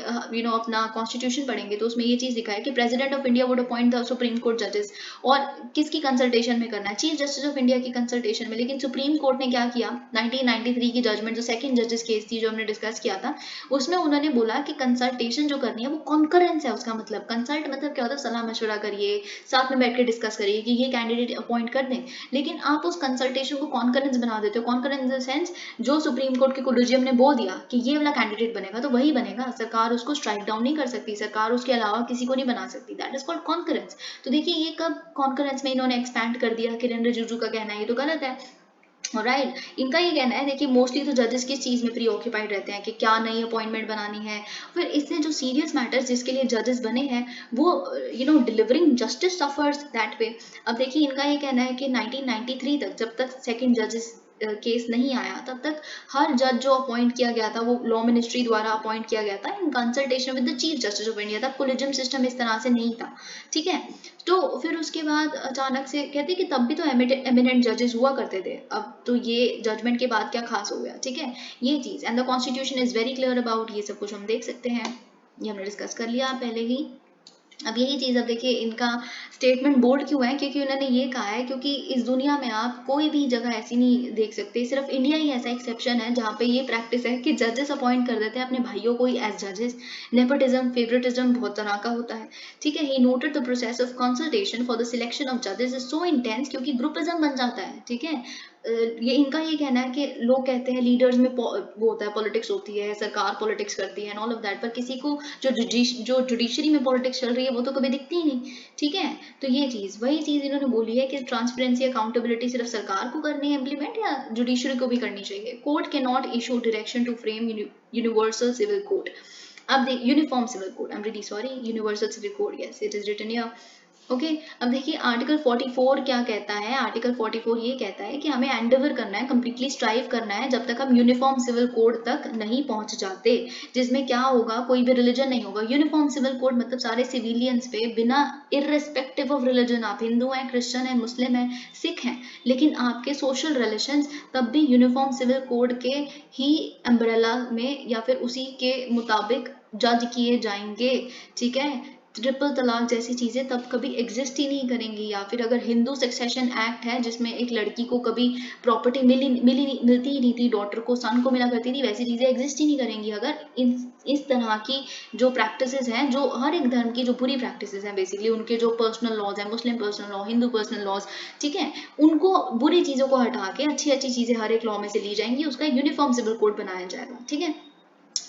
अपना कॉन्स्टिट्यूशन पढ़ेंगे तो उसमें ये चीज़ लिखा है कि president of India would appoint the supreme court जजेस, और किसकी कंसल्टेशन में करना है, चीफ जस्टिस ऑफ इंडिया की कंसल्टेशन में। लेकिन सुप्रीम कोर्ट ने क्या किया, 1993 की जजमेंट जो सेकंड जजेस केस थी जो हमने डिस्कस किया था, उसमें उन्होंने बोला कि कंसल्टेशन जो करनी है वो कॉन्करेंस है। उसका मतलब कंसल्ट मतलब क्या होता है, सलाह मशवरा करिए, साथ में बैठ के डिस्कस करिए कि ये कैंडिडेट अपॉइंट कर दें। लेकिन आप उस कंसल्टेशन को कॉन्करेंस बना देते हो। कॉन्करेंस इन द सेंस जो सुप्रीम कोर्ट के कोलिजियम ने बोल दिया कि ये वाला कैंडिडेट बनेगा तो वही बनेगा, सरकार उसको स्ट्राइक डाउन नहीं कर सकती, सरकार उसके अलावा किसी को नहीं बना सकती। That is called concurrence. तो देखिए ये कब कॉन्करेंस में इन्होंने एक्सपैंड कर दिया, किरण रिजिजू का कहना है ये तो गलत है। राइट, इनका ये कहना है देखिए मोस्टली तो जजेस किस चीज़ में प्री ऑक्यूपाइड रहते हैं कि क्या नई अपॉइंटमेंट बनानी है। फिर इससे जो सीरियस मैटर्स जिसके लिए जजेस बने हैं वो delivering justice suffers that way. अब देखिए इनका ये कहना है कि 1993 तक, जब तक सेकंड जजेस केस नहीं आया तब तक हर जज जो अपॉइंट किया गया था वो लॉ मिनिस्ट्री द्वारा अपॉइंट किया गया था in consultation with the chief justice of India. तब कोलिजियम सिस्टम इस तरह से नहीं था, ठीक है। तो फिर उसके बाद अचानक से कहते कि तब भी तो एमिनेंट जजेस हुआ करते थे, अब तो ये जजमेंट के बाद क्या खास हो गया, ठीक है, ये चीज़। And the constitution is very clear about, ये सब कुछ हम देख सकते हैं, ये हमने डिस्कस कर लिया पहले ही। अब यही चीज़, अब देखिए इनका स्टेटमेंट बोल्ड क्यों है, क्योंकि उन्होंने ये कहा है क्योंकि इस दुनिया में आप कोई भी जगह ऐसी नहीं देख सकते, सिर्फ इंडिया ही ऐसा एक्सेप्शन है जहाँ पे ये प्रैक्टिस है कि जजेस अपॉइंट कर देते हैं अपने भाइयों को ही एज जजेस। नेपोटिज्म, फेवरेटिज्म बहुत तरह का होता है, ठीक है। He noted the process of consultation for the selection of जजेस इज सो इंटेंस, क्योंकि ग्रुपिज्म बन जाता है, ठीक है। ये इनका ये कहना है कि लोग कहते हैं लीडर्स में वो होता है, पॉलिटिक्स होती है, सरकार पॉलिटिक्स करती है एंड ऑल ऑफ दैट, पर किसी को जो जुडिशरी में पॉलिटिक्स चल रही है वो तो कभी दिखती ही नहीं, ठीक है। तो ये चीज़, वही चीज़ इन्होंने बोली है कि ट्रांसपेरेंसी अकाउंटेबिलिटी सिर्फ सरकार को करनी है इम्प्लीमेंट या जुडिशरी को भी करनी चाहिए। Court can not issue direction to frame universal civil code. अब uniform civil code, I am really sorry, universal civil code, yes it is written here, okay. अब देखिए आर्टिकल 44 क्या कहता है। आर्टिकल 44 ये कहता है कि हमें एंडेवर करना है, कंप्लीटली स्ट्राइव करना है जब तक हम यूनिफॉर्म सिविल कोड तक नहीं पहुंच जाते, जिसमें क्या होगा, कोई भी रिलीजन नहीं होगा। यूनिफॉर्म सिविल कोड मतलब सारे सिविलियंस पे बिना इररेस्पेक्टिव ऑफ रिलीजन, आप हिंदू हैं, क्रिश्चियन हैं, मुस्लिम हैं, सिख हैं, लेकिन आपके सोशल रिलेशंस तब भी यूनिफॉर्म सिविल कोड के ही अम्ब्रेला में या फिर उसी के मुताबिक जज किए जाएंगे, ठीक है। ट्रिपल तलाक जैसी चीज़ें तब कभी एग्जिस्ट ही नहीं करेंगी। या फिर अगर हिंदू सक्सेशन एक्ट है जिसमें एक लड़की को कभी प्रॉपर्टी मिलती ही नहीं थी, डॉटर को सन को मिला करती थी, वैसी चीज़ें एग्जिस्ट ही नहीं करेंगी अगर इस तरह की जो प्रैक्टिसेस हैं, जो हर एक धर्म की जो बुरी प्रैक्टिसेस हैं, बेसिकली उनके जो पर्सनल लॉज हैं, Muslim personal law, Hindu personal laws, ठीक है, उनको बुरी चीज़ों को हटा के अच्छी अच्छी चीज़ें हर एक लॉ में से ली जाएंगी, उसका यूनिफॉर्म सिविल कोड बनाया जाएगा, ठीक है।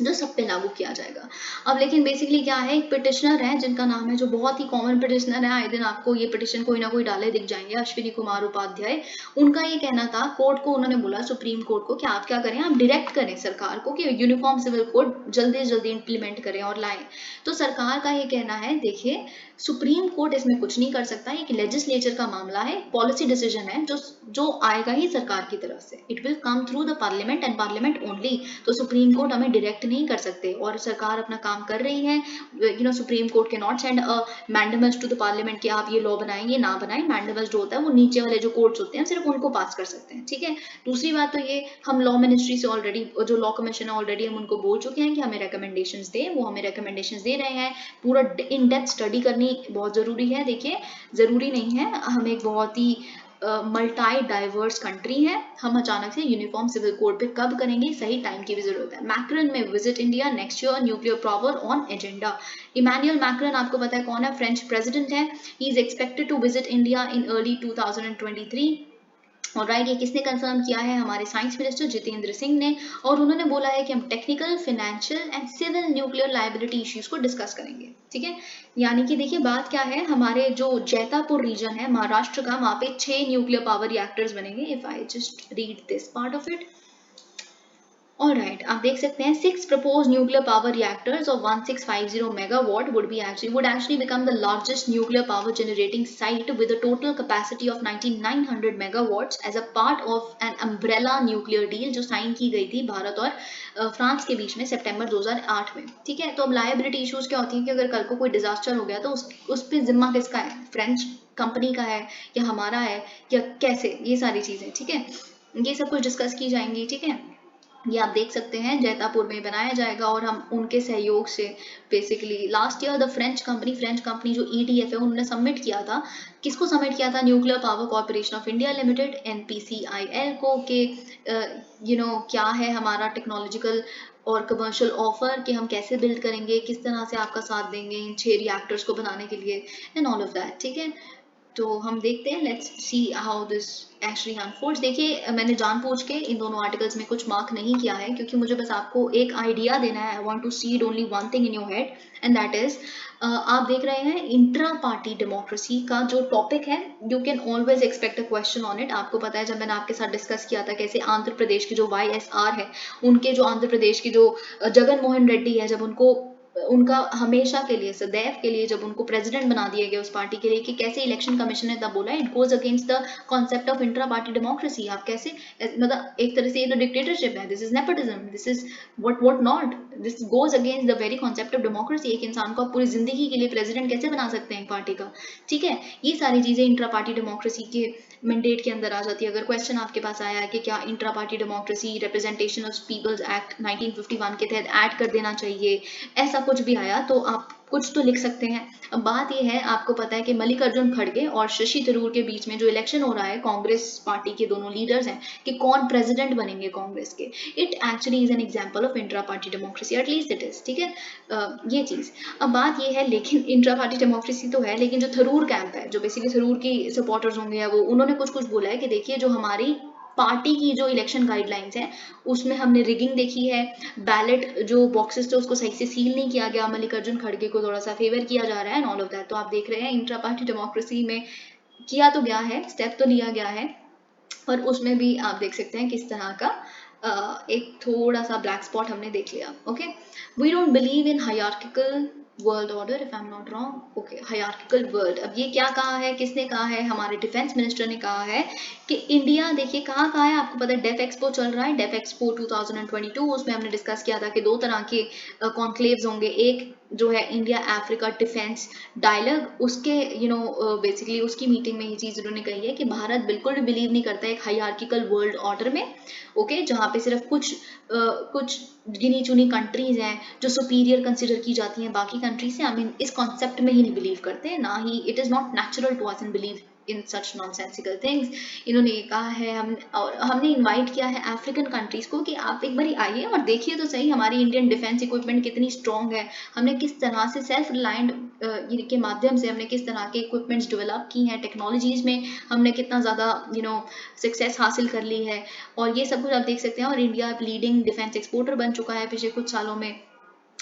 जो सब पे लागू किया जाएगा। अब लेकिन बेसिकली क्या है, एक पिटिशनर है जिनका नाम है, जो बहुत ही कॉमन पिटिशनर है, आए दिन आपको ये पिटिशन कोई ना कोई डाले दिख जाएंगे, अश्विनी कुमार उपाध्याय। उनका ये कहना था, कोर्ट को उन्होंने बोला, सुप्रीम कोर्ट को, कि आप क्या करें, आप डायरेक्ट करें सरकार को कि यूनिफॉर्म सिविल कोड जल्दी से जल्दी इंप्लीमेंट करें और लाएं। तो सरकार का ये कहना है, देखिए सुप्रीम कोर्ट इसमें कुछ नहीं कर सकता, एक लेजिस्लेचर का मामला है, पॉलिसी डिसीजन है, जो आएगा ही सरकार की तरफ से, it will come through the parliament and parliament only. तो सुप्रीम कोर्ट हमें डायरेक्ट नहीं कर सकते, और सरकार अपना काम कर रही है। सुप्रीम कोर्ट के not send a mandamus to the parliament कि आप ये लॉ बनाएंगे ना बनाएं। मैंडेमस जो होता है वो नीचे वाले जो कोर्ट्स होते हैं सिर्फ उनको पास कर सकते हैं, ठीक है। दूसरी बात तो ये, हम लॉ मिनिस्ट्री से ऑलरेडी, जो लॉ कमीशन है ऑलरेडी हम उनको बोल चुके हैं कि हमें रिकमेंडेशंस दे, वो हमें रिकमेंडेशंस दे रहे हैं। पूरा इन डेप्थ स्टडी करनी बहुत जरूरी है। देखिए जरूरी नहीं है, हम एक बहुत ही मल्टाई डाइवर्स कंट्री है, हम अचानक से यूनिफॉर्म सिविल कोड पे कब करेंगे, सही टाइम की भी जरूरत है। Macron may visit India next year, nuclear power on agenda. Emmanuel Macron आपको पता है कौन है, फ्रेंच प्रेसिडेंट है। He is expected to visit India in early 2023। और राइट, ये किसने कंफर्म किया है, हमारे साइंस मिनिस्टर जितेंद्र सिंह ने। और उन्होंने बोला है कि हम technical, financial and civil nuclear liability issues को डिस्कस करेंगे, ठीक है। यानी कि देखिए बात क्या है, हमारे जो जैतापुर रीजन है महाराष्ट्र का, वहां पे 6 न्यूक्लियर पावर रिएक्टर्स बनेंगे। If I just read this part of it, alright, आप देख सकते हैं 6 proposed nuclear power reactors of 1650 megawatt would actually become the largest nuclear power generating site with a total capacity of 9900 megawatts as a part of an umbrella nuclear deal जो sign की गई थी भारत और France के बीच में सितंबर 2008 में, ठीक है। तो अब लायबिलिटी इश्यूज क्या होती है कि अगर कल को कोई डिजास्टर हो गया तो उस पे जिम्मा किसका है, फ्रेंच कंपनी का है या हमारा है, या कैसे, ये सारी चीजें, ठीक है, ये सब कुछ डिस्कस की जाएंगी, ठीक है। ये आप देख सकते हैं जैतापुर में बनाया जाएगा, और हम उनके सहयोग से basically last year the French company जो EDF है उन्होंने सबमिट किया था, किसको सबमिट किया था, nuclear power corporation of India limited NPCIL को, के क्या है हमारा टेक्नोलॉजिकल और कमर्शियल ऑफर, कि हम कैसे बिल्ड करेंगे, किस तरह से आपका साथ देंगे इन 6 रिएक्टर्स को बनाने के लिए, एंड ऑल ऑफ दैट, ठीक है। तो हम देखते हैं, let's see how this actually unfolds. देखिए मैंने जानबूझ के इन दोनों आर्टिकल्स में कुछ मार्क नहीं किया है, क्योंकि मुझे बस आपको एक आइडिया देना है। I want to seed only one thing in your head, and that is, आप देख रहे हैं इंट्रा पार्टी डेमोक्रेसी का जो टॉपिक है, you can always expect a question on it. आपको पता है जब मैंने आपके साथ डिस्कस किया था कैसे आंध्र प्रदेश के जो YSR है, उनके जो आंध्र प्रदेश की जो जगन मोहन रेड्डी है, जब उनका हमेशा के लिए, सदैव के लिए, जब उनको प्रेसिडेंट बना दिया गया उस पार्टी के लिए, कि कैसे इलेक्शन कमीशन ने तब बोला it goes against the concept of intra party democracy. आप कैसे, मतलब एक तरह से ये तो डिक्टेटरशिप है, this is nepotism, this is what not, this goes against the very concept of democracy. एक इंसान को आप पूरी जिंदगी के लिए प्रेसिडेंट कैसे बना सकते हैं एक पार्टी का, ठीक है। ये सारी चीजें इंट्रा पार्टी डेमोक्रेसी के मैंडेट के अंदर आ जाती है। अगर क्वेश्चन आपके पास आया है कि क्या intra party democracy representation of people's act 1951 के तहत ऐड कर देना चाहिए, ऐसा कुछ भी आया तो आप कुछ तो लिख सकते हैं। अब बात यह है, आपको पता है कि मल्लिकार्जुन खड़गे और शशि थरूर के बीच में जो इलेक्शन हो रहा है, कांग्रेस पार्टी के दोनों लीडर्स हैं कि कौन प्रेसिडेंट बनेंगे कांग्रेस के। It actually is an example of intra party democracy, at least it is, ठीक है। ये चीज, अब बात ये है, लेकिन इंट्रा पार्टी डेमोक्रेसी तो है, लेकिन जो थरूर कैंप है, जो बेसिकली थरूर की सपोर्टर्स होंगे, या वो, उन्होंने कुछ बोला है कि देखिए जो हमारी पार्टी की जो इलेक्शन गाइडलाइंस हैं उसमें हमने रिगिंग देखी है, बैलेट जो बॉक्सेस थे उसको सही से सील नहीं किया गया, मल्लिकार्जुन खड़गे को थोड़ा सा फेवर किया जा रहा है, एंड ऑल ऑफ दैट। तो आप देख रहे हैं इंट्रा पार्टी डेमोक्रेसी में किया तो गया है, स्टेप तो लिया गया है, और उसमें भी आप देख सकते हैं किस तरह का एक थोड़ा सा ब्लैक स्पॉट हमने देख लिया। Okay, we don't believe in hierarchical world order, if I am not wrong, okay, hierarchical world. अब ये क्या कहा है, किसने कहा है, हमारे डिफेंस मिनिस्टर ने कहा है कि इंडिया, देखिए कहाँ है, आपको पता है डेफ एक्सपो चल रहा है, डेफ एक्सपो 2022, उसमें हमने डिस्कस किया था कि 2 तरह के कॉन्क्लेव्स होंगे, एक जो है इंडिया अफ्रीका डिफेंस डायलॉग, उसके बेसिकली उसकी मीटिंग में ये चीज उन्होंने कही है कि भारत बिल्कुल भी बिलीव नहीं करता एक हायरार्किकल वर्ल्ड ऑर्डर में, ओके, जहाँ पे सिर्फ कुछ गिनी चुनी कंट्रीज हैं जो सुपीरियर कंसिडर की जाती हैं बाकी कंट्री से। आई मीन इस कॉन्सेप्ट में ही नहीं बिलीव करते, ना ही it is not natural to us in believe in such nonsensical things. इन्होंने ये कहा है हमने इनवाइट किया है अफ्रीकन कंट्रीज को कि आप एक बार आइए और देखिए तो सही हमारी इंडियन डिफेंस इक्विपमेंट कितनी स्ट्रॉन्ग है, हमने किस तरह से सेल्फ रिलायंट के माध्यम से हमने किस तरह के इक्विपमेंट्स डेवलप की हैं, टेक्नोलॉजीज में हमने कितना ज़्यादा सक्सेस हासिल कर ली है, और ये सब कुछ आप देख सकते हैं। और इंडिया लीडिंग डिफेंस एक्सपोर्टर बन चुका है पिछले कुछ सालों में।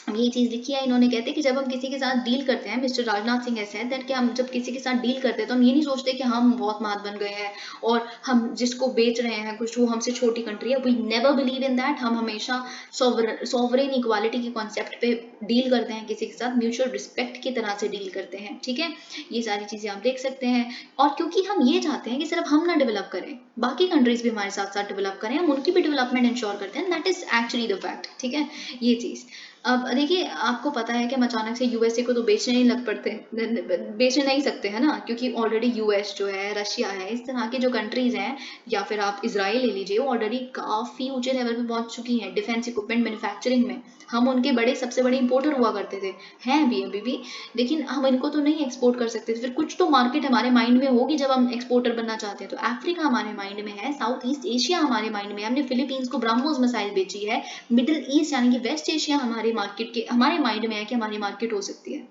ये चीज़ लिखी है इन्होंने। कहते हैं कि जब हम किसी के साथ डील करते हैं, मिस्टर राजनाथ सिंह ऐसे हैं कि हम जब किसी के साथ डील करते हैं तो हम ये नहीं सोचते कि हम बहुत महान बन गए हैं और हम जिसको बेच रहे हैं कुछ वो हमसे छोटी कंट्री है। We never believe in that. हम हमेशा सॉवरेन इक्वालिटी के कॉन्सेप्ट पे डील करते हैं, किसी के साथ म्यूचुअल रिस्पेक्ट की तरह से डील करते हैं, ठीक है। ये सारी चीज़ें आप देख सकते हैं। और क्योंकि हम ये चाहते हैं कि सिर्फ हम ना डेवलप करें, बाकी कंट्रीज भी हमारे साथ साथ डेवलप करें, हम उनकी भी डेवलपमेंट इंश्योर करते हैं। That is actually the fact, ठीक है, ये चीज़। अब देखिए आपको पता है कि हम अचानक से यूएसए को तो बेचने नहीं लग पड़ते, बेचने नहीं सकते हैं ना, क्योंकि ऑलरेडी यूएस जो है, रशिया है, इस तरह के जो कंट्रीज हैं, या फिर आप इसराइल ले लीजिए, वो ऑलरेडी काफ़ी ऊंचे लेवल पे पहुंच चुकी हैं डिफेंस इक्विपमेंट मैन्युफैक्चरिंग में। हम उनके सबसे बड़े इंपोर्टर हुआ करते थे, हैं भी अभी भी, लेकिन हम इनको तो नहीं एक्सपोर्ट कर सकते। फिर कुछ तो मार्केट हमारे माइंड में होगी जब हम एक्सपोर्टर बनना चाहते हैं। तो अफ्रीका हमारे माइंड में है, साउथ ईस्ट एशिया हमारे माइंड में है, हमने फिलीपींस को ब्रह्मोस मिसाइल बेची है, मिडिल ईस्ट यानी कि वेस्ट एशिया हमारे माइंड में है कि हमारी मार्केट हो सकती है।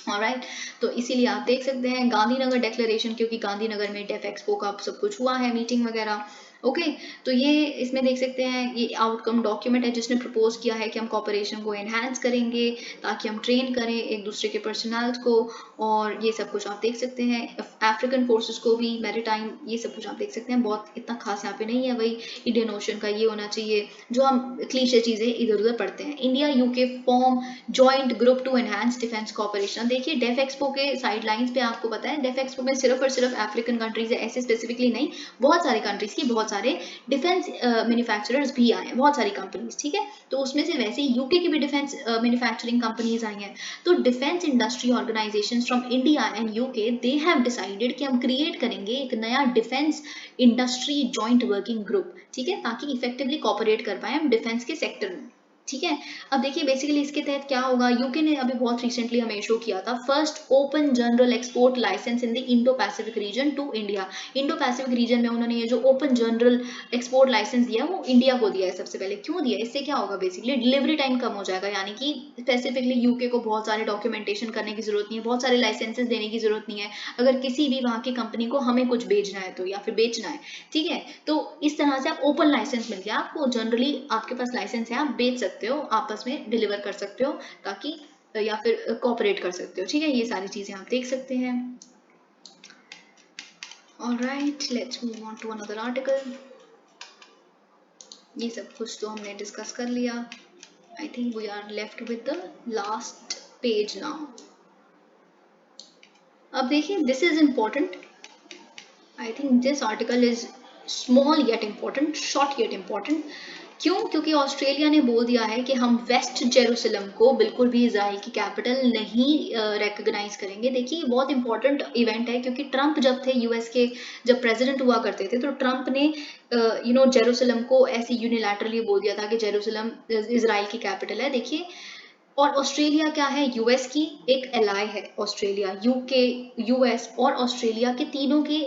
ऑलराइट, तो इसीलिए आप देख सकते हैं गांधीनगर डिक्लेरेशन, क्योंकि गांधीनगर में डेफ एक्सपो का सब कुछ हुआ है, मीटिंग वगैरह। ओके, तो ये इसमें देख सकते हैं ये आउटकम डॉक्यूमेंट है जिसने प्रपोज किया है कि हम कॉपरेशन को एनहांस करेंगे ताकि हम ट्रेन करें एक दूसरे के पर्सनल्स को, और ये सब कुछ आप देख सकते हैं। अफ्रीकन फोर्सेस को भी, मैरीटाइम, ये सब कुछ आप देख सकते हैं। बहुत इतना खास यहाँ पे नहीं है, वही इंडियन ओशन का ये होना चाहिए जो हम क्लीशे चीज़ें इधर उधर पढ़ते हैं। India UK form joint group to enhance defence cooperation. देखिए डेफ एक्सपो के साइडलाइंस पे आपको पता है डेफ एक्सपो में सिर्फ और सिर्फ अफ्रीकन कंट्रीज है, ऐसे स्पेसिफिकली नहीं, बहुत सारी कंट्रीज की बहुत सारे डिफेंस मैन्युफैक्चरर्स भी आए हैं, बहुत सारी कंपनीज, ठीक है। तो उसमें से वैसे यूके की भी डिफेंस मैन्युफैक्चरिंग कंपनीज आई हैं। तो defence industry organisation from India and UK they have decided कि हम क्रिएट करेंगे एक नया defence industry joint working group, ठीक है, ताकि इफेक्टिवली कॉपरेट कर पाए हम डिफेंस के सेक्टर में, ठीक है। अब देखिए बेसिकली इसके तहत क्या होगा, यूके ने अभी बहुत रिसेंटली हमें इशू किया था first open general export licence in the Indo Pacific region to India. Indo Pacific region में उन्होंने ये जो ओपन जनरल एक्सपोर्ट लाइसेंस दिया वो इंडिया को दिया है सबसे पहले। क्यों दिया, इससे क्या होगा, बेसिकली डिलीवरी टाइम कम हो जाएगा, यानी कि स्पेसिफिकली यूके को बहुत सारे डॉक्यूमेंटेशन करने की जरूरत नहीं है, बहुत सारे लाइसेंसेस देने की जरूरत नहीं है अगर किसी भी वहाँ की कंपनी को हमें कुछ भेजना है तो, या फिर बेचना है, ठीक है। तो इस तरह से आप ओपन लाइसेंस मिल गया आपको, जनरली आपके पास लाइसेंस है, आप बेच सकते हो, आपस में डिलीवर कर सकते हो, ताकि या फिर कोऑपरेट कर सकते हो, ठीक है। ये सारी चीजें आप देख सकते हैं। Alright, let's move on to another article. ये सब कुछ तो हमने डिस्कस कर लिया। I think we are left with the last page now. अब देखिए this is important. I think this article is small yet important, short yet important. क्यों, क्योंकि ऑस्ट्रेलिया ने बोल दिया है कि हम वेस्ट जेरूसलम को बिल्कुल भी इजराइल की कैपिटल नहीं रिकॉग्नाइज करेंगे। देखिए बहुत इंपॉर्टेंट इवेंट है, क्योंकि ट्रंप जब थे यूएस के, जब प्रेसिडेंट हुआ करते थे, तो ट्रंप ने जेरूसलम को ऐसे यूनिलैटरली बोल दिया था कि जेरूसलम इजराइल की कैपिटल है। देखिए, और ऑस्ट्रेलिया क्या है, यूएस की एक एलाय है। ऑस्ट्रेलिया, यूके, यूएस और ऑस्ट्रेलिया के तीनों के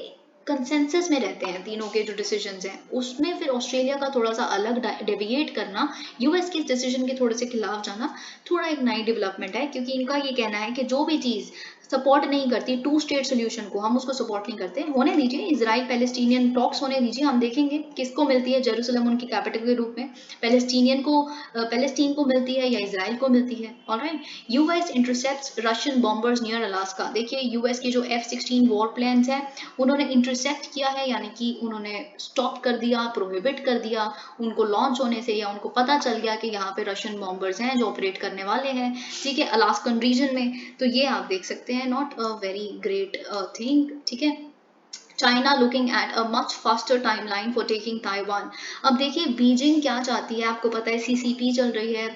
कंसेंसस में रहते हैं, तीनों के जो डिसीजंस हैं उसमें फिर ऑस्ट्रेलिया का थोड़ा सा अलग डेविएट करना, यूएस के इस डिसीजन के थोड़े से खिलाफ जाना, थोड़ा एक नई डेवलपमेंट है। क्योंकि इनका ये कहना है कि जो भी चीज़ सपोर्ट नहीं करती टू स्टेट सोल्यूशन को, हम उसको सपोर्ट नहीं करते। होने दीजिए, इजराइल पैलेस्टीनियन टॉक्स होने दीजिए, हम देखेंगे किसको मिलती है जेरूसलम उनकी कैपिटल के रूप में, पैलेस्टीन को मिलती है या इजराइल को मिलती है। Alright, US intercepts Russian bombers near Alaska. देखिए यूएस की जो F-16 वॉर प्लेन्स हैं उन्होंने इंटरसेप्ट किया है, यानी कि उन्होंने स्टॉप कर दिया, प्रोहिबिट कर दिया उनको लॉन्च होने से, या उनको पता चल गया कि यहाँ पे रशियन बॉम्बर्स हैं जो ऑपरेट करने वाले हैं, ठीक है, अलास्कन रीजन में। तो ये आप देख सकते हैं, not a very great thing, ठीक है। China looking at a much faster timeline for taking Taiwan. अब देखिए बीजिंग क्या चाहती है, आपको पता है सीसीपी चल रही है,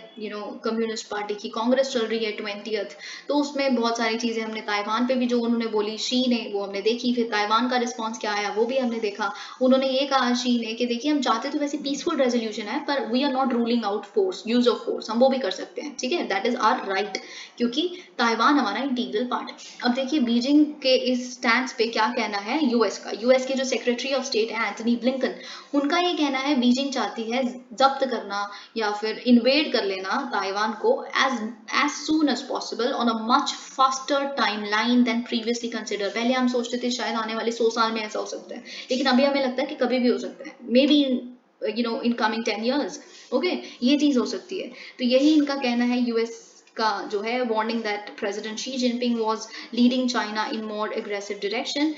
कम्युनिस्ट पार्टी की कांग्रेस चल रही है 20th, तो उसमें बहुत सारी चीजें हमने ताइवान पे भी जो उन्होंने बोली शी ने, वो हमने देखी। फिर ताइवान का रिस्पॉन्स क्या आया वो भी हमने देखा। उन्होंने ये कहा शी ने कि देखिए हम चाहते तो वैसे पीसफुल रेजोल्यूशन है, पर we are not ruling out force, use of force, हम वो भी कर सकते हैं, ठीक है, दैट इज आवर राइट, क्योंकि ताइवान हमारा इंटीग्रल पार्ट है। अब देखिए बीजिंग के इस स्टैंड पे क्या कहना है यूएस का। यूएस के जो सेक्रेटरी ऑफ स्टेट है एंथनी ब्लिंकन, उनका ये कहना है बीजिंग चाहती है जब्त करना या फिर इन्वेड कर लेना ताइवान को as as soon as possible on a much faster timeline than previously consider. पहले हम सोचते थे शायद आने वाले 100 साल में ऐसा हो सकता है, लेकिन अभी हमें लगता है कि कभी भी हो सकता है, may be in coming 10 years। Okay, ये चीज हो सकती है। तो यही इनका कहना है यूएस का जो है, warning that president Xi Jinping was leading China in more aggressive direction.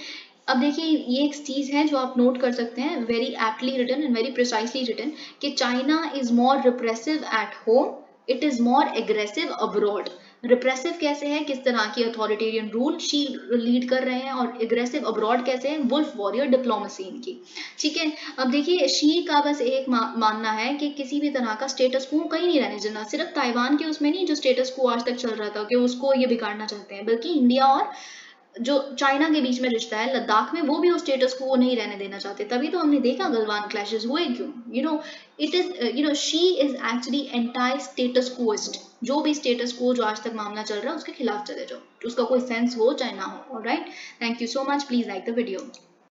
अब देखिए ये एक चीज है जो आप नोट कर सकते हैं, very aptly written and very precisely written, कि China is more repressive at home, it is more aggressive abroad. Repressive कैसे है, किस तरह की अथॉरिटेरियन रूल शी लीड कर रहे हैं, और एग्रेसिव अब्रॉड कैसे है, वुल्फ वॉरियर डिप्लोमेसी इनकी, ठीक है। अब देखिए शी का बस एक मानना है कि किसी भी तरह का स्टेटस को कहीं नहीं रहने देना, सिर्फ ताइवान के उसमें नहीं जो स्टेटस को आज तक चल रहा था कि उसको ये बिगाड़ना चाहते हैं, बल्कि इंडिया और जो चाइना के बीच में रिश्ता है लद्दाख में, वो भी उस स्टेटस को वो नहीं रहने देना चाहते। तभी तो हमने देखा गलवान क्लैशेस हुए क्यों, it is she is actually anti status quoist. जो भी स्टेटस को जो आज तक मामला चल रहा है उसके खिलाफ चले जाओ, उसका कोई सेंस हो चाहे ना हो। Alright, thank you so much, please like the video.